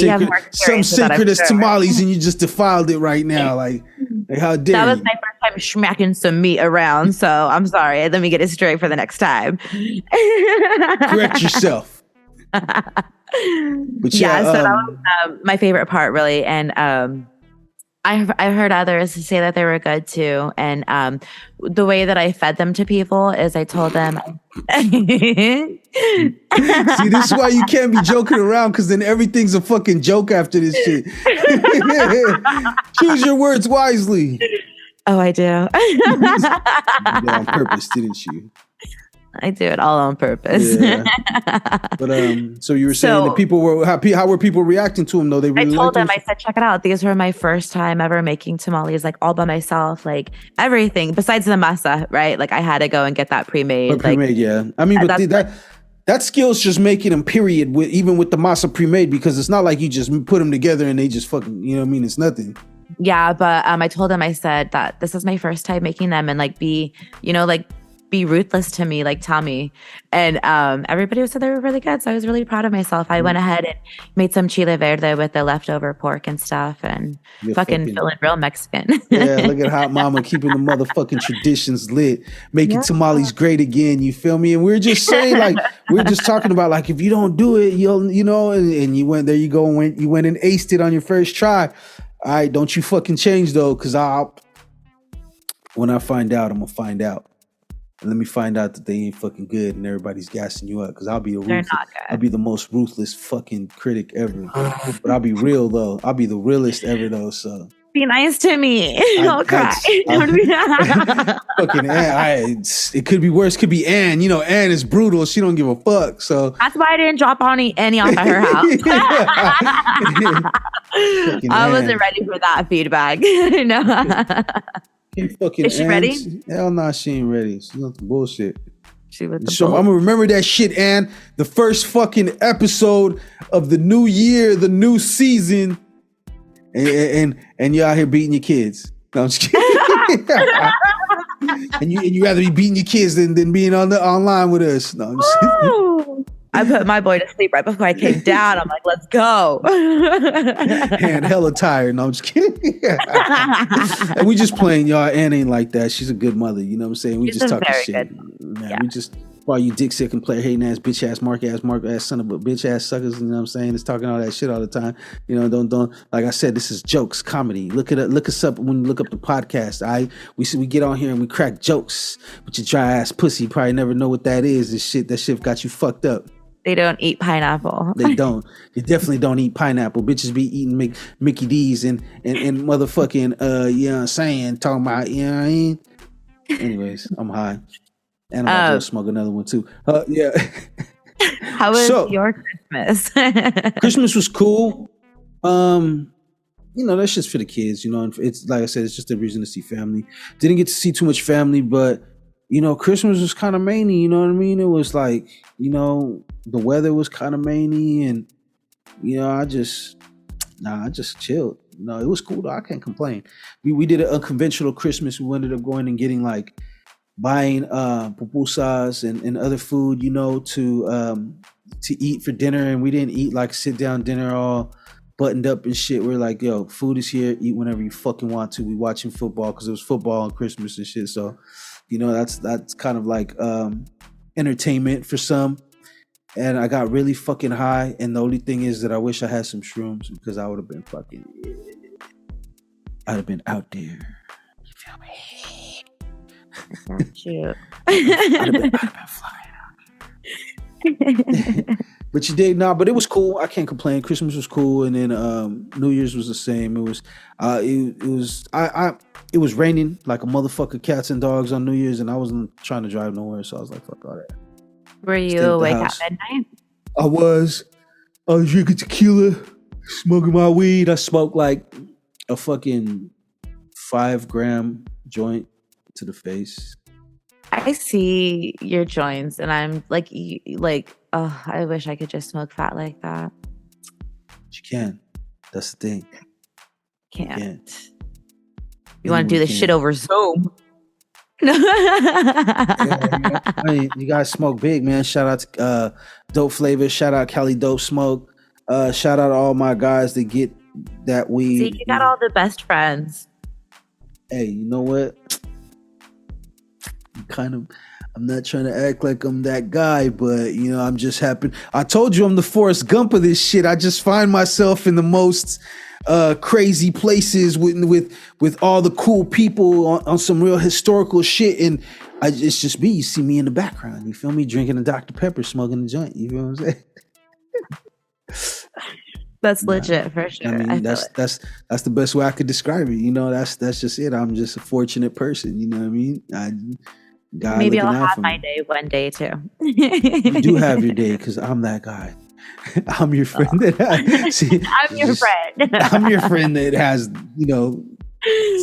secret as tamales, and you just defiled it right now. Like, Like, how dare That was you? my first time smacking some meat around. So I'm sorry. Let me get it straight for the next time. Correct yourself. But Yeah, so that was my favorite part, really. And I heard others say that they were good too. And the way that I fed them to people is I told them. See, this is why you can't be joking around, because then everything's a fucking joke after this shit. Choose your words wisely. Oh, I do. You did it on purpose, didn't you? I do it all on purpose. Yeah. But so you were saying that people were happy. How were people reacting to them though? They really I told them, liked I said, check it out. These were my first time ever making tamales, like all by myself, like everything besides the masa, right? Like I had to go and get that pre-made. But pre-made, yeah. I mean, but that skill's just making them, period, even with the masa pre-made, because it's not like you just put them together and they just fucking, you know what I mean? It's nothing. Yeah, but I told them, I said that this is my first time making them, and like be ruthless to me, like tell me. And everybody said they were really good, so I was really proud of myself. I went ahead and made some chile verde with the leftover pork and stuff, and fucking feeling real Mexican. Yeah, look at Hot Mama keeping the motherfucking traditions lit, making tamales great again. You feel me? And we're just saying, like, we're just talking about, like, if you don't do it, you'll, you know, and you went, there you go, you went and aced it on your first try. All right, don't you fucking change though, because when I find out, I'm gonna find out. And let me find out that they ain't fucking good and everybody's gassing you up, because I'll be I'll be the most ruthless fucking critic ever. But I'll be real though. I'll be the realest ever though. So be nice to me. Don't cry. Fucking Ann. It could be worse. Could be Ann. You know, Ann is brutal. She don't give a fuck. So that's why I didn't drop any off at her house. I wasn't ready for that feedback. No. Is she ready? Hell no, she ain't ready. She's not the bullshit. I'm gonna remember that shit, Ann. The first fucking episode of the new year, the new season, and you out here beating your kids. No, I'm just kidding. and you rather be beating your kids than being online with us. No, I'm just kidding. I put my boy to sleep right before I came down. I'm like, let's go. And hella tired. No, I'm just kidding. And we just playing, y'all. Ann ain't like that. She's a good mother. You know what I'm saying? We She's just talking shit. Man, we just, while you dick sick and player hating ass, bitch ass, mark ass, son of a bitch ass suckers. You know what I'm saying? It's talking all that shit all the time. You know, don't. Like I said, this is jokes, comedy. Look us up when you look up the podcast. We get on here and we crack jokes. But your dry ass pussy, you probably never know what that is. That shit got you fucked up. They don't eat pineapple. They don't. They definitely don't eat pineapple. Bitches be eating Mickey D's and motherfucking, you know what I'm saying? Talking about, you know what I mean? Anyways, I'm high. And I'm about to smoke another one too. Yeah. How was your Christmas? Christmas was cool. You know, that's just for the kids, you know, and it's like I said, it's just a reason to see family. Didn't get to see too much family, but you know, Christmas was kind of manny, you know what I mean? It was like, you know, the weather was kind of manny, and you know, I just chilled. No, it was cool though. I can't complain. We did an unconventional Christmas. We ended up going and getting buying pupusas and other food, you know, to eat for dinner, and we didn't eat like sit down dinner all buttoned up and shit. We're like, yo, food is here. Eat whenever you fucking want to. We watching football because it was football on Christmas and shit. So, you know, that's kind of like entertainment for some. And I got really fucking high. And the only thing is that I wish I had some shrooms, because I would have been I'd have been out there. You feel me? Got you. I'd have been flying. But you did but it was cool. I can't complain. Christmas was cool, and then New Year's was the same. It was it was raining like a motherfucker, cats and dogs on New Year's, and I wasn't trying to drive nowhere, so I was like, fuck all that. Were you awake at midnight? I was drinking tequila, smoking my weed. I smoked like a fucking 5-gram joint to the face. I see your joints, and I'm like, oh, I wish I could just smoke fat like that. You can. That's the thing. Can't. You want to do this shit over Zoom? You guys smoke big, man. Shout out to Dope Flavor. Shout out Cali Dope Smoke. Shout out to all my guys that get that weed. See, you got all the best friends. Hey, you know what? I'm not trying to act like I'm that guy, but you know, I'm just happy. I told you I'm the Forrest Gump of this shit. I just find myself in the most crazy places with all the cool people on some real historical shit, and it's just me. You see me in the background. You feel me? Drinking a Dr. Pepper, smoking a joint. You feel what I'm saying? That's legit for sure. I mean, that's the best way I could describe it. You know, that's just it. I'm just a fortunate person. You know what I mean? God Maybe I'll have my day one day too. You do have your day because I'm that guy. I'm your friend I'm your friend. I'm your friend that has, you know,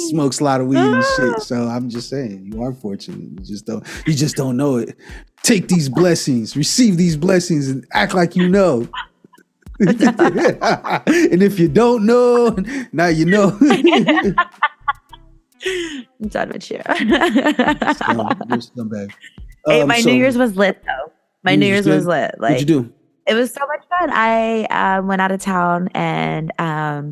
smokes a lot of weed and shit. So I'm just saying, you are fortunate. You just don't know it. Take these blessings, receive these blessings, and act like you know. And if you don't know, now you know. I'm done with you. Scumbag. Hey, my New Year's was lit though. My New Year's was lit. Like, what'd you do? It was so much fun. I went out of town and I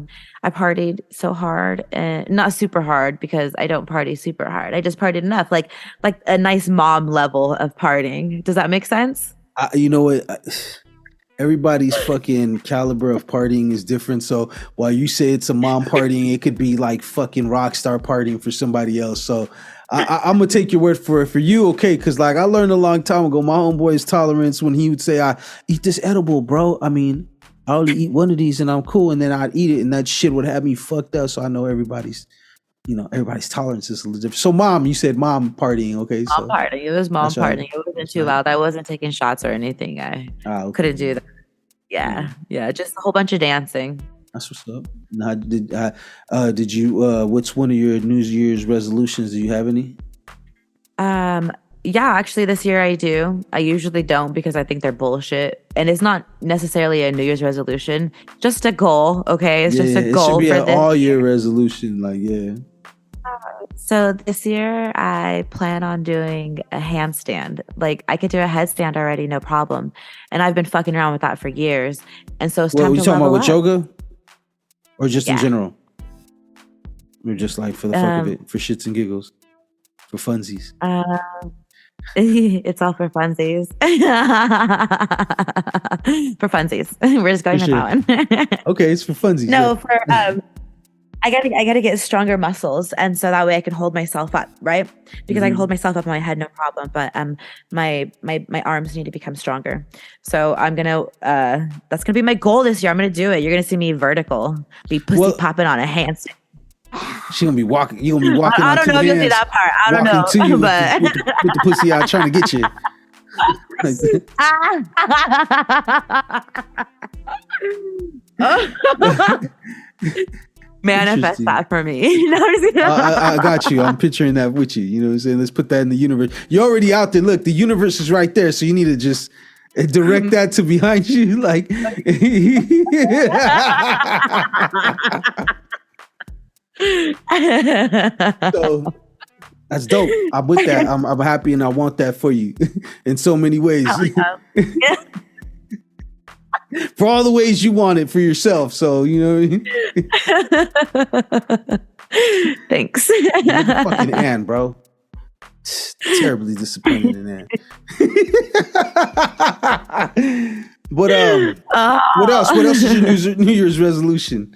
partied so hard, and not super hard because I don't party super hard. I just partied enough, like a nice mom level of partying. Does that make sense? You know what? Everybody's fucking caliber of partying is different. So while you say it's a mom partying, it could be like fucking rock star partying for somebody else. So I'm gonna take your word for it. For you, okay? Because like I learned a long time ago, my homeboy's tolerance when he would say, "I eat this edible, bro." I mean, I only eat one of these and I'm cool, and then I'd eat it, and that shit would have me fucked up. So I know everybody's tolerance is a little different. So mom, you said mom partying, okay? Mom partying. It was mom partying. It wasn't too loud. I wasn't taking shots or anything. I couldn't do that. Yeah, just a whole bunch of dancing. That's what's up. Now, did you? What's one of your New Year's resolutions? Do you have any? Yeah, actually, this year I do. I usually don't because I think they're bullshit, and it's not necessarily a New Year's resolution. Just a goal, okay? It's just a goal. It should be an all-year resolution, like So this year I plan on doing a handstand. Like I could do a headstand already, no problem. And I've been fucking around with that for years. And so it's time to level up. Are you talking about with yoga? Or just in general? Or just like for the fuck of it, for shits and giggles, for funsies? It's all for funsies. For funsies. We're just going with that one. Okay, it's for funsies. No, for I gotta get stronger muscles, and so that way I can hold myself up, right? Because I can hold myself up on my head, no problem. But my arms need to become stronger. So I'm gonna that's gonna be my goal this year. I'm gonna do it. You're gonna see me vertical, be pussy popping on a handstand. She gonna be walking. You gonna be walking. I don't know if you'll see that part. I don't know, to you but with the pussy out trying to get you. Manifest that for me. I got you. I'm picturing that with you. You know what I'm saying? Let's put that in the universe. You're already out there. Look, the universe is right there. So you need to just direct that to behind you. Like, so that's dope. I'm with that. I'm happy and I want that for you in so many ways. For all the ways you want it for yourself. So, you know what I mean? Thanks. You're fucking Ann, bro. Terribly disappointed in Ann. But what else? What else is your New Year's resolution?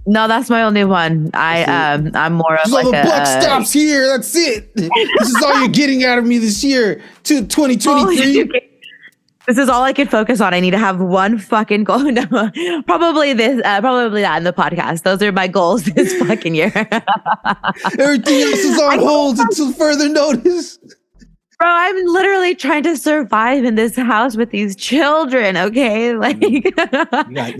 No, that's my only one. I'm more of like the buck stops here. That's it. This is all you're getting out of me this year. To 2023. This is all I can focus on. I need to have one fucking goal. No, probably that in the podcast. Those are my goals this fucking year. Everything else is on hold until further notice. Bro, I'm literally trying to survive in this house with these children, okay? Like, you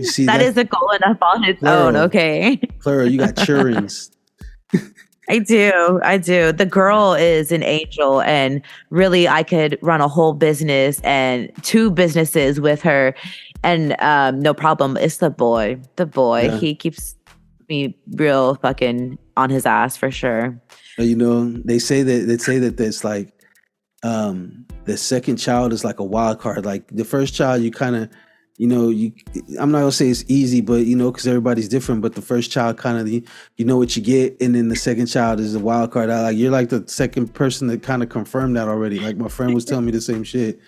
see that is a goal enough on its own, okay? Clara, you got childrens. I do. The girl is an angel, and really I could run a whole business and 2 businesses with her, and no problem. It's the boy. Yeah. He keeps me real fucking on his ass for sure. You know, they say that there's like the second child is like a wild card. Like the first child, you kind of I'm not gonna say it's easy, but because everybody's different. But the first child kind of you know what you get, and then the second child is a wild card. Like you're like the second person that kind of confirmed that already. Like my friend was telling me the same shit.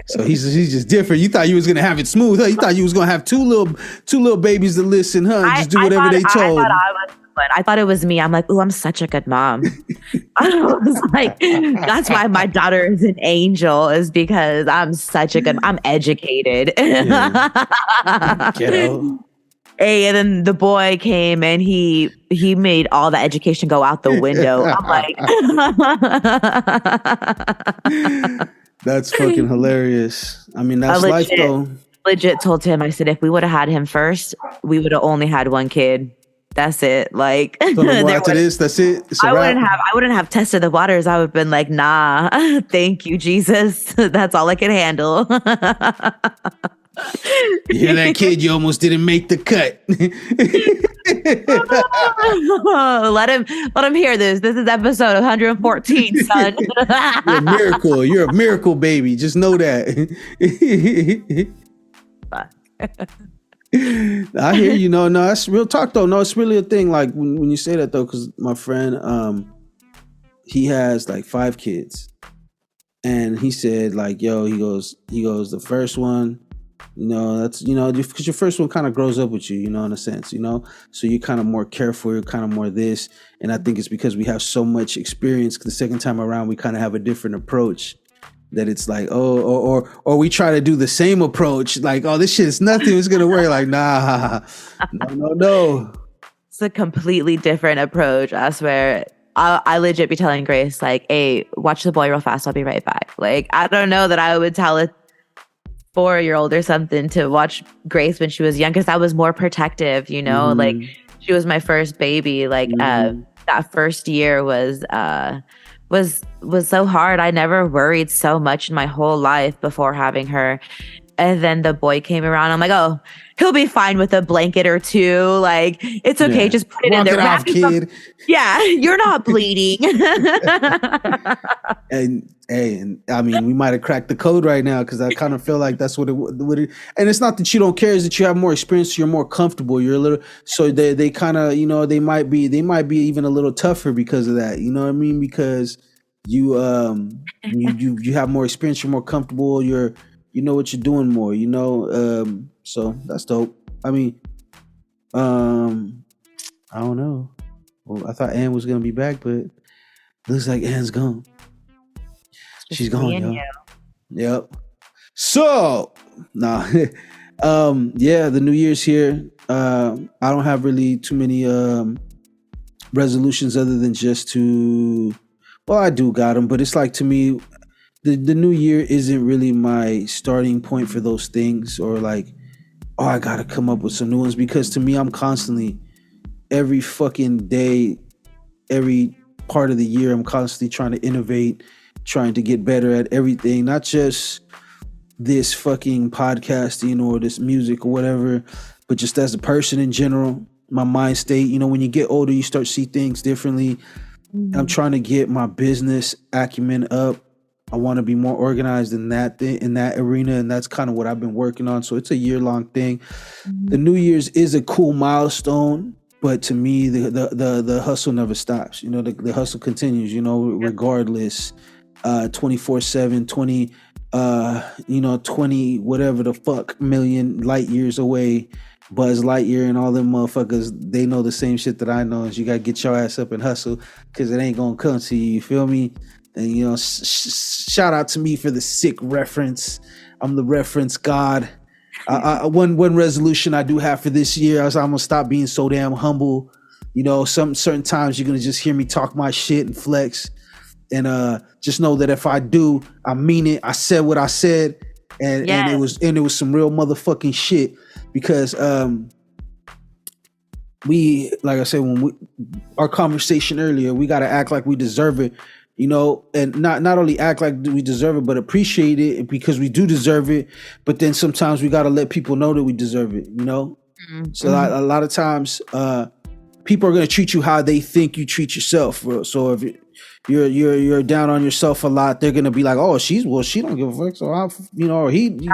So he's just different. You thought you was gonna have it smooth, huh? You thought you was gonna have two little babies to listen, huh? And just do whatever they told. I thought it was me. I'm like, ooh, I'm such a good mom. I was like, that's why my daughter is an angel, is because I'm educated. Yeah. Ghetto. Hey, and then the boy came and he made all the education go out the window. I'm like, that's fucking hilarious. I mean, that's life though. Legit told him, I said, if we would have had him first, we would have only had one kid. That's it. Like, so after this, that's it. I wouldn't have tested the waters. I would have been like, nah, thank you, Jesus. That's all I can handle. You hear that, kid? You almost didn't make the cut. Let him hear this. This is episode 114, son. You're a miracle. You're a miracle, baby. Just know that. I hear you. No, that's real talk though. No, it's really a thing. Like when you say that though, because my friend, he has like 5 kids, and he said like, yo, he goes, the first one, that's because your first one kind of grows up with you, in a sense, so you're kind of more careful, you're kind of more this, and I think it's because we have so much experience. The second time around, we kind of have a different approach. That it's like, or we try to do the same approach, like, oh, this shit is nothing, it's gonna work. Like, nah, no. It's a completely different approach. I swear. I legit be telling Grace, like, hey, watch the boy real fast, I'll be right back. Like, I don't know that I would tell a 4-year-old or something to watch Grace when she was young, because I was more protective, like she was my first baby. Like that first year was so hard. I never worried so much in my whole life before having her. And then the boy came around. I'm like, oh, he'll be fine with a blanket or two. Like, it's okay. Yeah. Just put it in there. Off, kid. Yeah, you're not bleeding. And I mean, we might have cracked the code right now, because I kind of feel like that's what it. And it's not that you don't care; it's that you have more experience. You're more comfortable. You're a little. So they kind of they might be even a little tougher because of that. You know what I mean? Because you have more experience. You're more comfortable. You know what you're doing more. So that's dope. I mean, I don't know. Well, I thought Ann was gonna be back, but looks like Ann's gone. She's gone, yo. Yep. So, yeah, the New Year's here. I don't have really too many resolutions other than just to. Well, I do got them, but it's like, to me, the New Year isn't really my starting point for those things, or like, oh, I gotta come up with some new ones, because to me, I'm constantly, every fucking day, every part of the year, I'm constantly trying to innovate, trying to get better at everything, not just this fucking podcasting or this music or whatever, but just as a person in general, my mind state. When you get older, you start to see things differently. I'm trying to get my business acumen up. I want to be more organized in that arena, and that's kind of what I've been working on. So it's a year-long thing. The New Year's is a cool milestone, but to me, the hustle never stops. The hustle continues. Regardless. 24/7, 20 whatever the fuck million light years away. Buzz Lightyear and all them motherfuckers, they know the same shit that I know. Is you gotta get your ass up and hustle, because it ain't gonna come to you. You feel me? And shout out to me for the sick reference. I'm the reference god. One resolution I do have for this year is I'm gonna stop being so damn humble. Some certain times you're gonna just hear me talk my shit and flex. And just know that if I do, I mean it. I said what I said, and it was some real motherfucking shit. Because we, like I said, our conversation earlier, we gotta act like we deserve it, and not only act like we deserve it, but appreciate it, because we do deserve it. But then sometimes we gotta let people know that we deserve it. So a lot of times, people are gonna treat you how they think you treat yourself. So you're down on yourself a lot, they're gonna be like, oh, she don't give a fuck, so or he.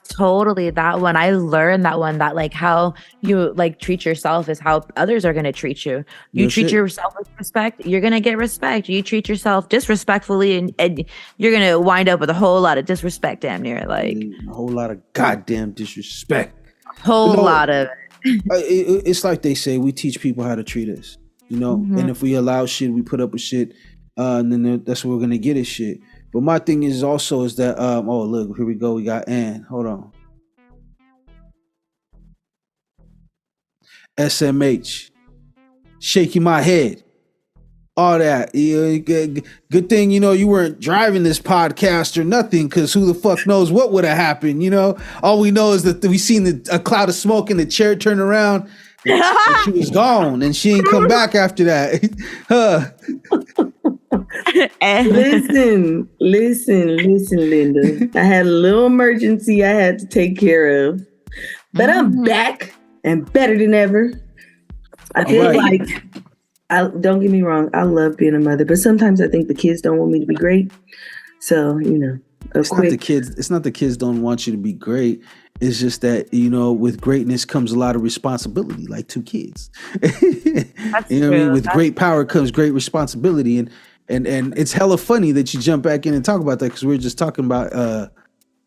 Totally. That one, I learned that one, that like how you like treat yourself is how others are gonna treat you. You treat yourself with respect, you're gonna get respect. You treat yourself disrespectfully, and you're gonna wind up with a whole lot of disrespect, damn near, like a whole lot of goddamn disrespect. Whole lot of it. It's like they say, we teach people how to treat us, and if we allow shit, we put up with shit, and then that's what we're gonna get is shit. But my thing is that oh look, here we go, we got Ann. Hold on. SMH. Shaking my head. All that. Good thing, you weren't driving this podcast or nothing, because who the fuck knows what would have happened, All we know is that we seen a cloud of smoke and the chair turn around and she was gone and she ain't come back after that. Listen, Linda. I had a little emergency I had to take care of, but I'm back and better than ever. I feel like, don't get me wrong, I love being a mother, but sometimes I think the kids don't want me to be great. So, it's not the kids don't want you to be great. It's just that, with greatness comes a lot of responsibility, like two kids. What I mean? With great power comes great responsibility. And it's hella funny that you jump back in and talk about that, because we were just talking about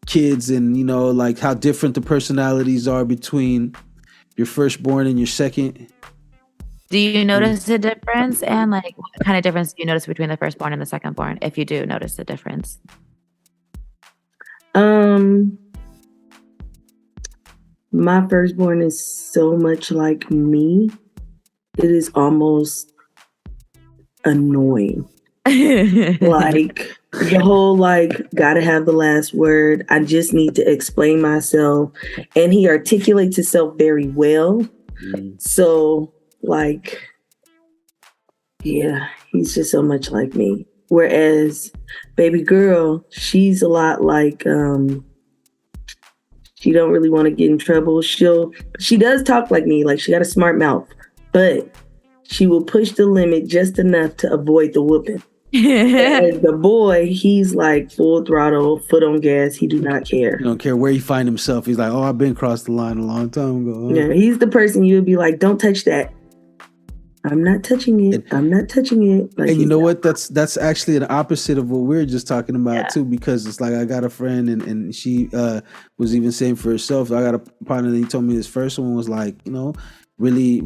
kids and, like how different the personalities are between your firstborn and your second. Do you notice a difference? And like, what kind of difference do you notice between the firstborn and the secondborn, if you do notice the difference? My firstborn is so much like me. It is almost annoying. Like the whole gotta have the last word. I just need to explain myself. And he articulates himself very well. So he's just so much like me. Whereas baby girl, she's a lot like she don't really want to get in trouble. She does talk like me, like she got a smart mouth, but she will push the limit just enough to avoid the whooping. And the boy, he's like full throttle, foot on gas. He do not care. He don't care where he find himself. He's like, oh, I've been across the line a long time ago. Yeah, he's the person you would be like, don't touch that. I'm not touching it. I'm not touching it. Like, and you know what? That's actually the opposite of what we were just talking about too, because it's like I got a friend and she was even saying for herself. I got a partner that he told me his first one was like, really,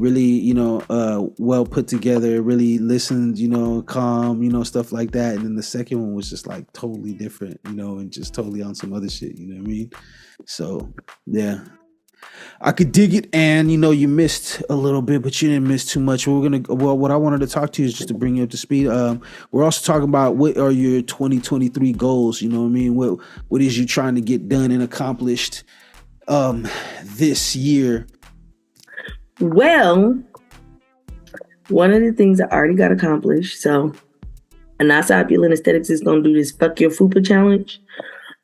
well put together, really listened, calm, stuff like that. And then the second one was just like totally different, and just totally on some other shit, you know what I mean? So yeah. I could dig it, and you missed a little bit, but you didn't miss too much. What I wanted to talk to you is just to bring you up to speed. We're also talking about what are your 2023 goals. You know what I mean? What is you trying to get done and accomplished this year? Well, one of the things I already got accomplished. So, Issa Opulent Aesthetics is gonna do this "Fuck Your Fupa" challenge.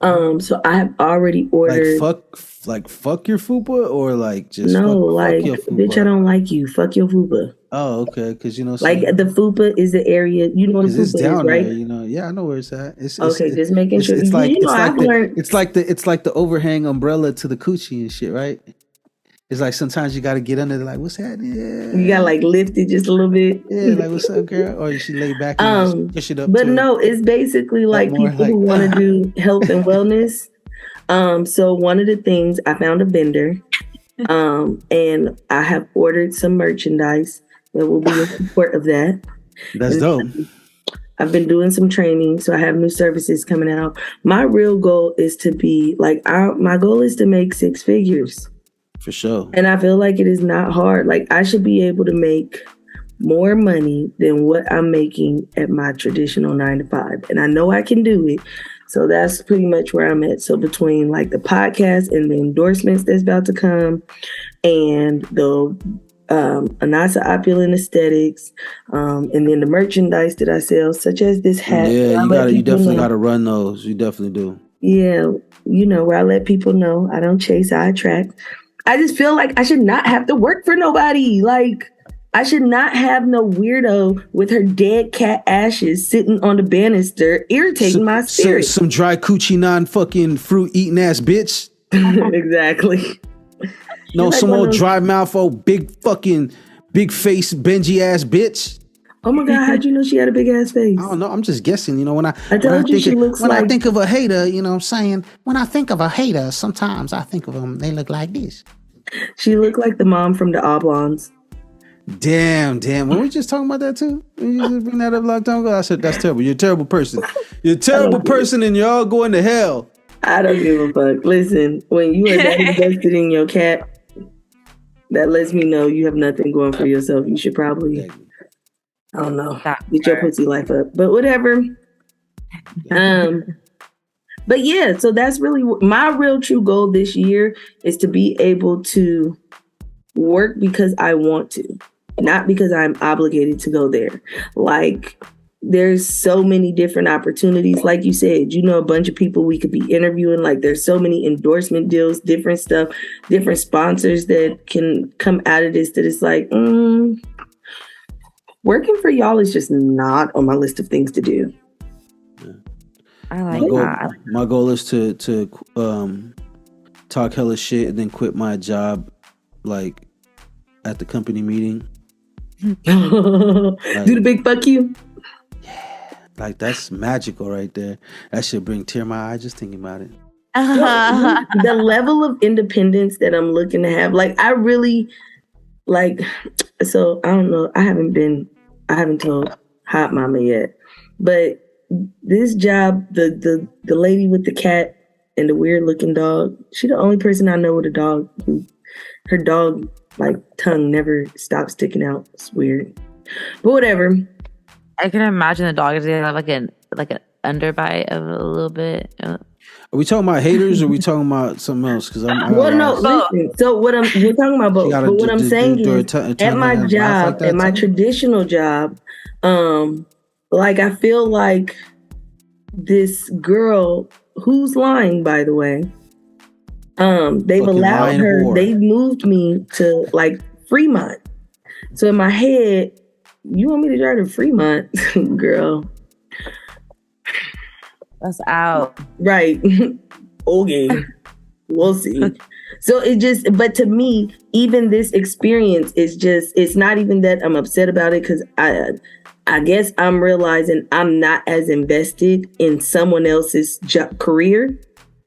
So I have already ordered fuck your fupa, or like just no, fuck your fupa? Bitch, I don't like you. Fuck your fupa. Oh, okay, because like the fupa is the area, what a fupa is, right? There, yeah, I know where it's at. Just making sure. It's like the overhang umbrella to the coochie and shit, right? It's like sometimes you got to get under. Like, what's happening? Yeah. You got to lift it just a little bit. Yeah, like what's up, girl? Or you should lay back and push it up. But no, it's basically like people who want to do health and wellness. So one of the things, I found a vendor, and I have ordered some merchandise that will be in support of that. That's dope. I've been doing some training, so I have new services coming out. My real goal is to be my goal is to make 6 figures. For sure. And I feel like it is not hard. Like, I should be able to make more money than what I'm making at my traditional 9 to 5. And I know I can do it. So that's pretty much where I'm at. So between the podcast and the endorsements that's about to come, and the Issa Opulent Aesthetics, and then the merchandise that I sell, such as this hat. Yeah, you definitely got to run those. You definitely do. Yeah, where I let people know I don't chase, I attract. I just feel like I should not have to work for nobody. Like, I should not have no weirdo with her dead cat ashes sitting on the banister, irritating my spirit. Some dry coochie non-fucking fruit eating ass bitch. Exactly. No, like some old those... dry mouth, old big face Benji ass bitch. Oh my God, how'd you know she had a big ass face? I don't know. I'm just guessing. You know, when I think of a hater, you know what I'm saying? When I think of a hater, sometimes I think of them, they look like this. She looked like the mom from the Oblongs. Damn. Were we just talking about that too? You just bring that up a long time ago? I said, that's terrible. You're a terrible person. You're a terrible person and you're all going to hell. I don't give a fuck. Listen, when you are that invested in your cat, that lets me know you have nothing going for yourself. You should probably, I don't know, get your pussy life up. But whatever. But yeah, so that's really my real true goal this year is to be able to work because I want to, not because I'm obligated to go there. Like, there's so many different opportunities. Like you said, you know, a bunch of people we could be interviewing. Like, there's so many endorsement deals, different stuff, different sponsors that can come out of this, that it's like, working for y'all is just not on my list of things to do. I like that. My goal is to talk hella shit and then quit my job, like, at the company meeting. Do the big fuck you. Yeah, like, that's magical right there. That should bring tear to my eye just thinking about it. The level of independence that I'm looking to have, like, I really like. So I don't know. I haven't told Hot Mama yet, but this job, the lady with the cat and the weird looking dog, she the only person I know with a dog who her dog like tongue never stops sticking out. It's weird, but whatever. I can imagine the dog is gonna have like an underbite of a little bit. Are we talking about haters or are we talking about something else? Because listen. So we're talking about both. But what I'm saying is, at my job, like at my traditional job, like, I feel like this girl who's lying, by the way, they've allowed her, they moved me to like Fremont. So in my head, you want me to drive to Fremont, girl? That's out. Right. Okay. We'll see. So but to me, even this experience is it's not even that I'm upset about it, because I guess I'm realizing I'm not as invested in someone else's career.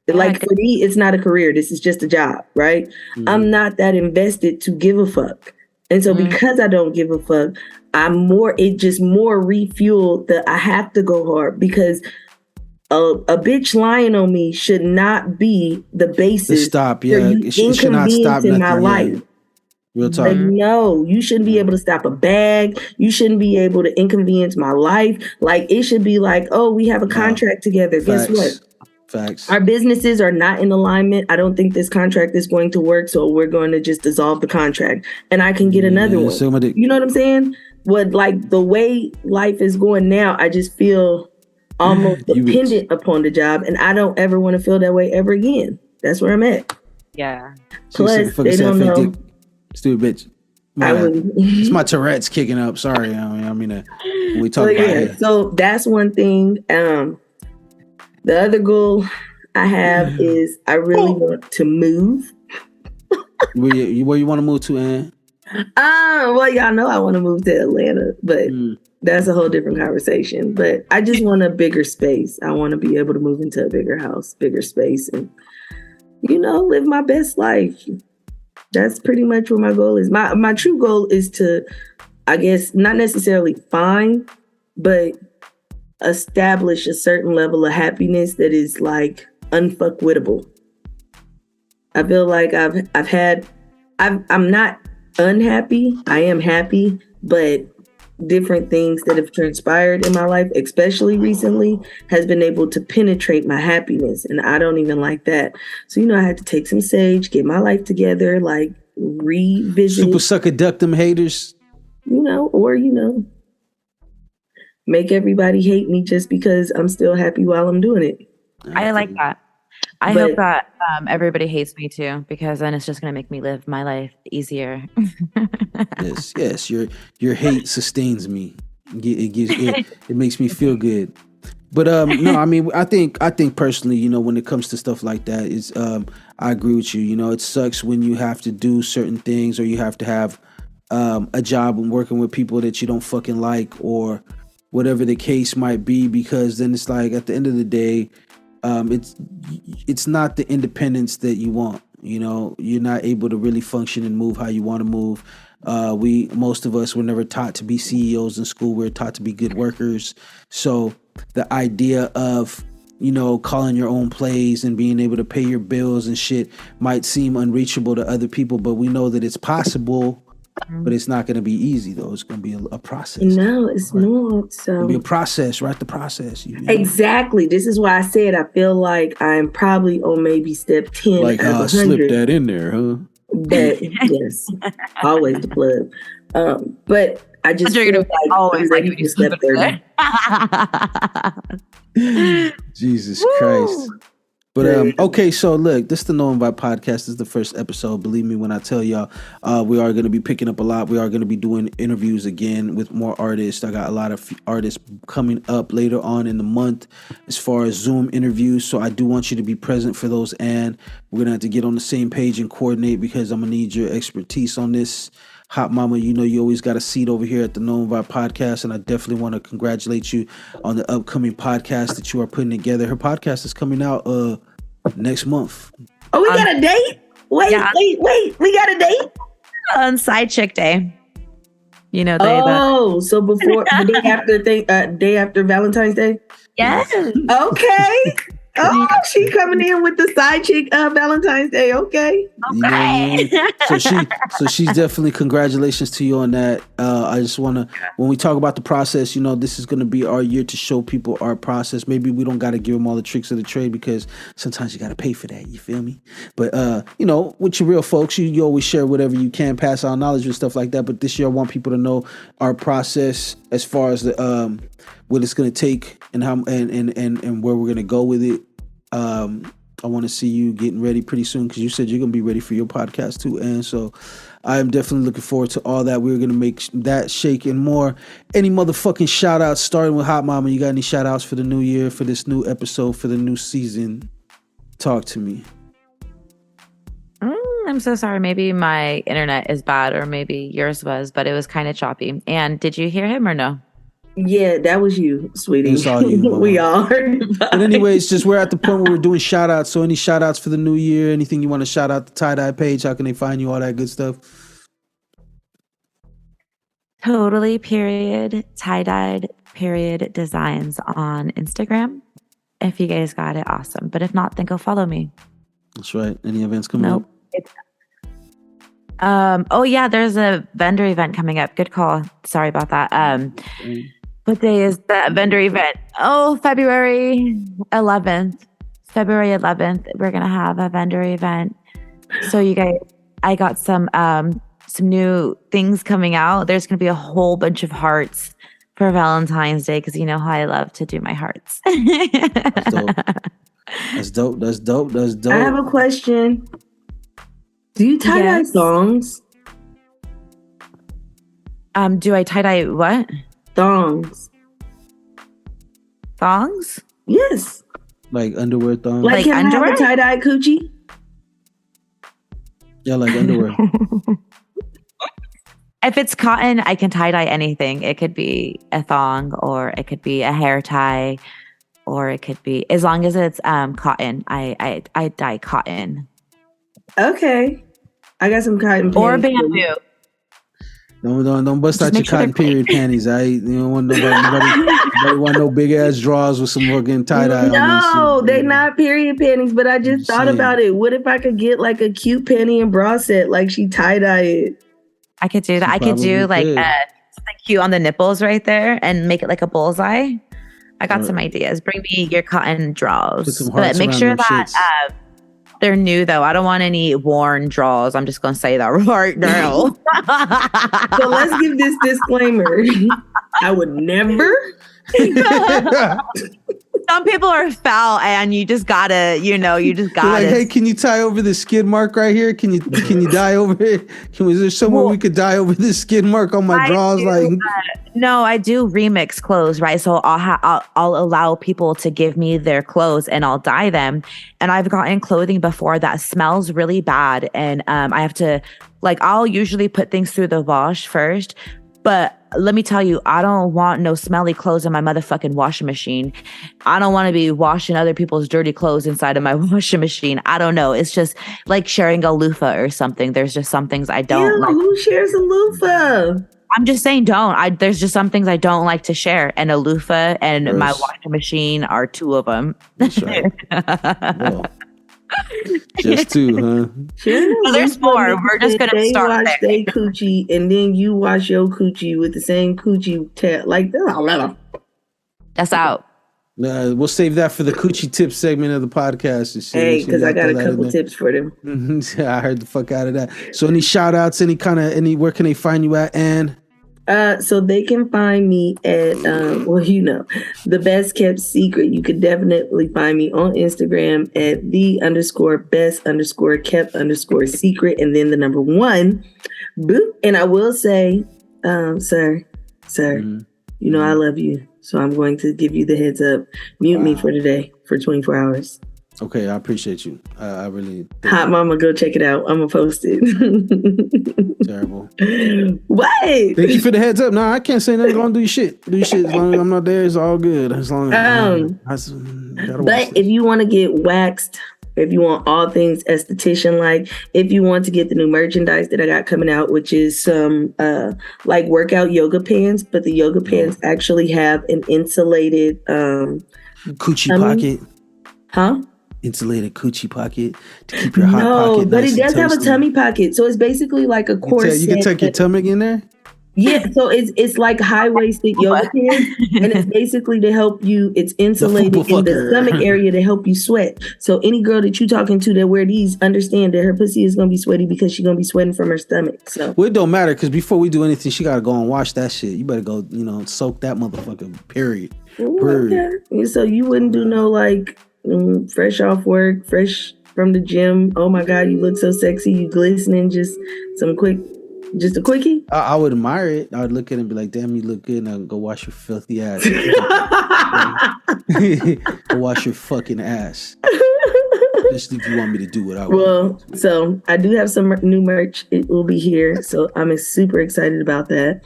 Like, for me, it's not a career. This is just a job, right? Mm-hmm. I'm not that invested to give a fuck. And so because I don't give a fuck, it just more refueled that I have to go hard, because a bitch lying on me should not be the basis for you inconveniencing my life. Yeah. Real talk. Like, no, you shouldn't be able to stop a bag. You shouldn't be able to inconvenience my life. Like, it should be like, oh, we have a contract together. Facts. Guess what? Facts. Our businesses are not in alignment. I don't think this contract is going to work, so we're going to just dissolve the contract, and I can get another one. You know what I'm saying? Like, the way life is going now, I just feel almost dependent upon the job, and I don't ever want to feel that way ever again. That's where I'm at. Yeah. Plus, they don't know. Stupid bitch. It's my Tourette's kicking up. Sorry. I mean, when we talk about it. So that's one thing. The other goal I have is I really want to move. Where you want to move to, Ann? Well, y'all know I want to move to Atlanta, but that's a whole different conversation. But I just want a bigger space. I want to be able to move into a bigger house, bigger space, and, live my best life. That's pretty much what my goal is. My true goal is to, I guess, not necessarily find, but establish a certain level of happiness that is like unfuckwittable. I feel like I'm not unhappy. I am happy, but different things that have transpired in my life, especially recently, has been able to penetrate my happiness. And I don't even like that. So, I had to take some sage, get my life together, like revisit. Super sucker duck them haters. Or make everybody hate me just because I'm still happy while I'm doing it. I like that. I hope that everybody hates me too, because then it's just going to make me live my life easier. Yes. Your hate sustains me. It makes me feel good. But no, I mean, I think personally, you know, when it comes to stuff like that, is I agree with you. You know, it sucks when you have to do certain things, or you have to have a job and working with people that you don't fucking like, or whatever the case might be, because then it's like at the end of the day, it's not the independence that you want. You know, you're not able to really function and move how you want to move. Most of us were never taught to be CEOs in school. We're taught to be good workers. So the idea of, you know, calling your own plays and being able to pay your bills and shit might seem unreachable to other people, but we know that it's possible. But it's not going to be easy, though. It's going to be a process. No, it's not. So it'll be a process, right? The process. You know? Exactly. This is why I said I feel like I'm probably on maybe step 10 like out of 100. Slip that in there, huh? Yes, always the plug. But I just feel like always I'm ready for step 30. Jesus Christ. But okay, so look, this is the No Invite podcast. This is the first episode. Believe me when I tell y'all, we are going to be picking up a lot. We are going to be doing interviews again with more artists. I got a lot of artists coming up later on in the month as far as Zoom interviews. So I do want you to be present for those, and we're going to have to get on the same page and coordinate, because I'm going to need your expertise on this. Hot Mama, you know you always got a seat over here at the No Invite podcast, and I definitely want to congratulate you on the upcoming podcast that you are putting together. Her podcast is coming out next month. Oh, we got a date? Wait, we got a date? On Side Chick Day. You know, so before the day after Valentine's Day? Yes. Okay. Oh, she coming in with the side chick Valentine's Day. Okay. You know what I mean? So she's definitely, congratulations to you on that. I just want to, when we talk about the process, you know, this is going to be our year to show people our process. Maybe we don't got to give them all the tricks of the trade, because sometimes you got to pay for that. You feel me? But, you know, with your real folks, you always share whatever you can, pass on knowledge and stuff like that. But this year I want people to know our process as far as the, what it's going to take and how, and where we're going to go with it. I want to see you getting ready pretty soon, because you said you're going to be ready for your podcast too. And so I am definitely looking forward to all that. We're going to make that shake and more. Any motherfucking shout outs, starting with Hot Mama? You got any shout outs for the new year, for this new episode, for the new season? Talk to me. I'm so sorry. Maybe my internet is bad, or maybe yours was, but it was kind of choppy. And did you hear him or no? Yeah, that was you, sweetie. It's all you, we are. But anyways, just we're at the point where we're doing shout outs. So any shout outs for the new year? Anything you want to shout out the tie-dye page? How can they find you? All that good stuff. Totally period tie-dyed period designs on Instagram. If you guys got it, awesome. But if not, then go follow me. That's right. Any events coming up? Oh yeah, there's a vendor event coming up. Good call. Sorry about that. What day is that vendor event? Oh, February 11th. February 11th, we're gonna have a vendor event. So you guys, I got some new things coming out. There's gonna be a whole bunch of hearts for Valentine's Day, because you know how I love to do my hearts. That's dope. That's dope. I have a question. Do you tie-dye thongs? Do I tie-dye what? Thongs. Thongs? Yes. Like underwear thongs? Like can underwear? I have a tie-dye coochie? Yeah, like underwear. If it's cotton, I can tie-dye anything. It could be a thong, or it could be a hair tie, or it could be, as long as it's cotton. I dye cotton. Okay. I got some cotton or bamboo. Don't bust out your cotton period panties. You don't want nobody want no big ass drawers with some fucking tie dye. No, they not period panties. But I just thought about it. What if I could get like a cute panty and bra set, like she tie dye it? I could do that. I could do like something cute on the nipples right there, and make it like a bullseye. I got some ideas. Bring me your cotton draws, but make sure that they're new though. I don't want any worn draws. I'm just gonna say that right now. So let's give this disclaimer. I would never Some people are foul, and you just gotta, you just gotta. Like, hey, can you tie over this skid mark right here? Can you dye over it? Is there somewhere we could dye over this skid mark on my drawers? No, I do remix clothes, right? So I'll allow people to give me their clothes, and I'll dye them. And I've gotten clothing before that smells really bad, and I have to, I'll usually put things through the wash first. But let me tell you, I don't want no smelly clothes in my motherfucking washing machine. I don't want to be washing other people's dirty clothes inside of my washing machine. I don't know. It's just like sharing a loofah or something. There's just some things I don't like. Who shares a loofah? I'm just saying don't. There's just some things I don't like to share. And a loofah and my washing machine are two of them. That's right. Well, just two, huh? So there's more. We're just going to start there. They wash their coochie, and then you wash your coochie with the same coochie tab. That's out. We'll save that for the coochie tip segment of the podcast. Hey, because I got a couple tips for them. Yeah, I heard the fuck out of that. So any shout outs, where can they find you at, Ann? So they can find me at, The Best Kept Secret. You could definitely find me on Instagram at _best_kept_secret, and then the number 1. Boop. And I will say, sir, I love you. So I'm going to give you the heads up. Mute me for today for 24 hours. Okay, I appreciate you. I really... Hot Mama, go check it out. I'm going to post it. Terrible. What? Thank you for the heads up. No, I can't say nothing. Go and do your shit. Do your shit. As long as I'm not there, it's all good. As long as... But if you want to get waxed, if you want all things esthetician-like, if you want to get the new merchandise that I got coming out, which is some workout yoga pants, but the yoga pants actually have an insulated... coochie pocket. Huh? Insulated coochie pocket to keep your hot pocket. No, but it does have a tummy pocket, so it's basically like a corset. You can tuck your tummy in there. Yeah, so it's like high-waisted yoga pants, and it's basically to help you. It's insulated in the stomach area to help you sweat. So any girl that you talking to that wear these, understand that her pussy is gonna be sweaty because she's gonna be sweating from her stomach. So it don't matter, because before we do anything, she gotta go and wash that shit. You better go, soak that motherfucker. Period. Okay. So you wouldn't do no fresh off work, fresh from the gym. Oh my God, you look so sexy, you glistening. Just a quickie. I would admire it. I would look at it and be like, damn, you look good. Now go wash your filthy ass. Go wash your fucking ass. Just if you want me to do what I want. Well, so I do have some new merch. It will be here. So I'm super excited about that.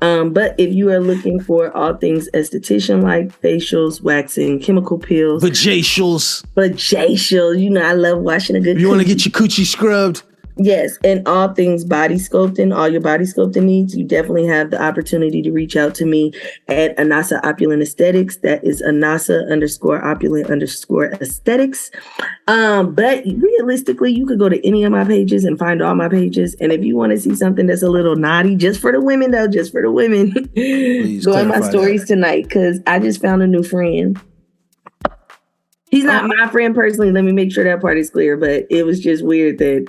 But if you are looking for all things esthetician like facials, waxing, chemical peels. Vajacials. I love washing a good You want to get your coochie scrubbed? Yes, and all things body sculpting, all your body sculpting needs, you definitely have the opportunity to reach out to me at Anasa Opulent Aesthetics. That is Anasa_opulent_aesthetics. But realistically, you could go to any of my pages and find all my pages. And if you want to see something that's a little naughty, just for the women, go in my stories tonight, because I just found a new friend. He's not my friend personally. Let me make sure that part is clear. But it was just weird that,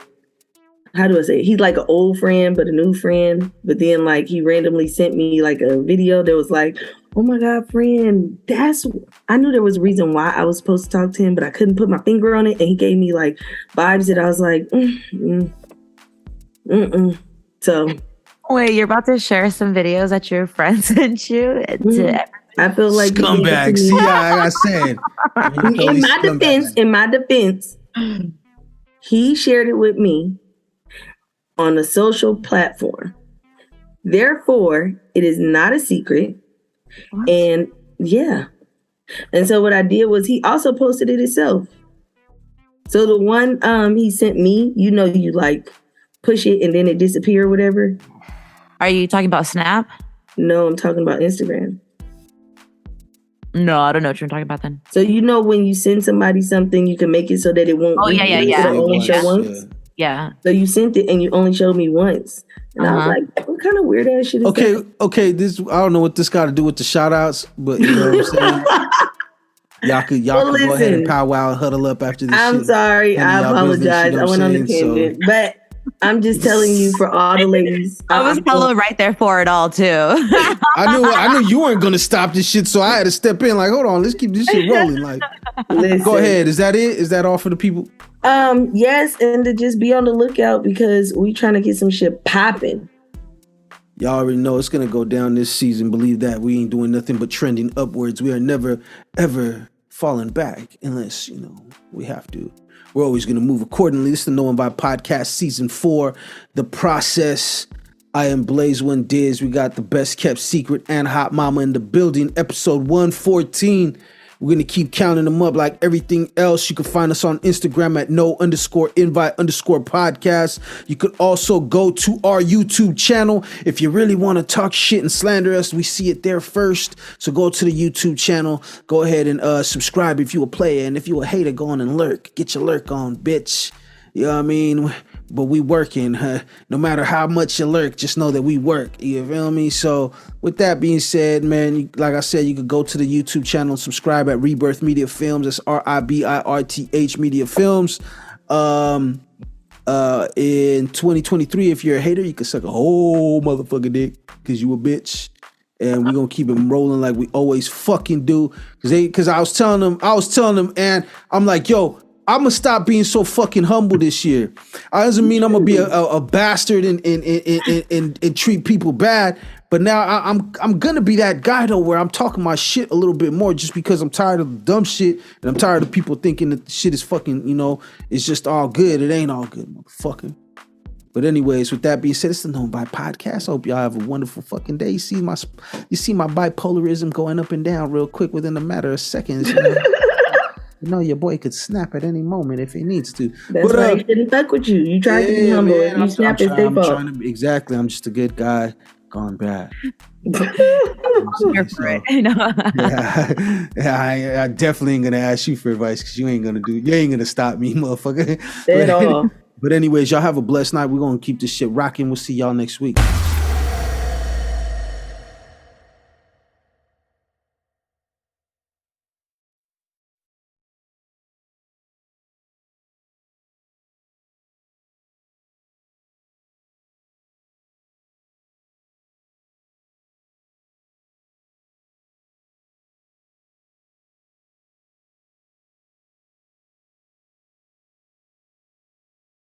how do I say it? He's like an old friend, but a new friend. But then he randomly sent me a video that was like, oh my God, friend, I knew there was a reason why I was supposed to talk to him, but I couldn't put my finger on it. And he gave me vibes that I was like, So. Wait, you're about to share some videos that your friend sent you? I feel like scumbags. See, I said. In my defense, he shared it with me on a social platform. Therefore, it is not a secret. What? And yeah. And so what I did was he also posted it himself. So the one he sent me, you push it and then it disappear or whatever. Are you talking about Snap? No, I'm talking about Instagram. No, I don't know what you're talking about then. So when you send somebody something, you can make it so that it won't. Oh, yeah. It'll only show once. Yeah. So you sent it and you only showed me once. And I was like, what kind of weird ass shit is that? Okay. This, I don't know what this got to do with the shout outs, but you know what I'm saying? Y'all could go ahead and powwow and huddle up after this. I'm sorry. I apologize. I went on a tangent. But I'm just telling you for all the ladies. I was hella right there for it all too. I knew you weren't gonna stop this shit, so I had to step in. Like, hold on, let's keep this shit rolling. Like, go ahead. Is that it? Is that all for the people? Yes, and to just be on the lookout because we trying to get some shit popping. Y'all already know it's gonna go down this season. Believe that. We ain't doing nothing but trending upwards. We are never ever falling back unless we have to. We're always going to move accordingly. This is the Knowing by Podcast Season 4, The Process. I am Blaze One Diz. We got the best kept secret and hot mama in the building. Episode 114. We're going to keep counting them up like everything else. You can find us on Instagram at no_invite_podcast. You could also go to our YouTube channel. If you really want to talk shit and slander us, we see it there first. So go to the YouTube channel. Go ahead and subscribe if you a player. And if you a hater, go on and lurk. Get your lurk on, bitch. You know what I mean? But we working. No matter how much you lurk, just know that we work. You feel me? So with that being said, man, like I said, you could go to the YouTube channel and subscribe at RiBirth Media Films. That's RiBirth Media Films. In 2023, if you're a hater, you can suck a whole motherfucking dick because you a bitch. And we're gonna keep it rolling like we always fucking do. Cause I was telling them, and I'm like, yo, I'm gonna stop being so fucking humble this year. I doesn't mean I'm gonna be a bastard and treat people bad, but now I'm gonna be that guy though, where I'm talking my shit a little bit more, just because I'm tired of the dumb shit and I'm tired of people thinking that the shit is fucking, it's just all good. It ain't all good, motherfucker. But anyways, with that being said, it's the Known by Podcast. I hope y'all have a wonderful fucking day. You see my bipolarism going up and down real quick within a matter of seconds. Your boy could snap at any moment if he needs to. That's why he shouldn't fuck with you. You try to be humble. Man, you snap and stay far. Exactly. I'm just a good guy gone bad. I definitely ain't gonna ask you for advice because you ain't gonna stop me, motherfucker. At all. But anyways, y'all have a blessed night. We're gonna keep this shit rocking. We'll see y'all next week.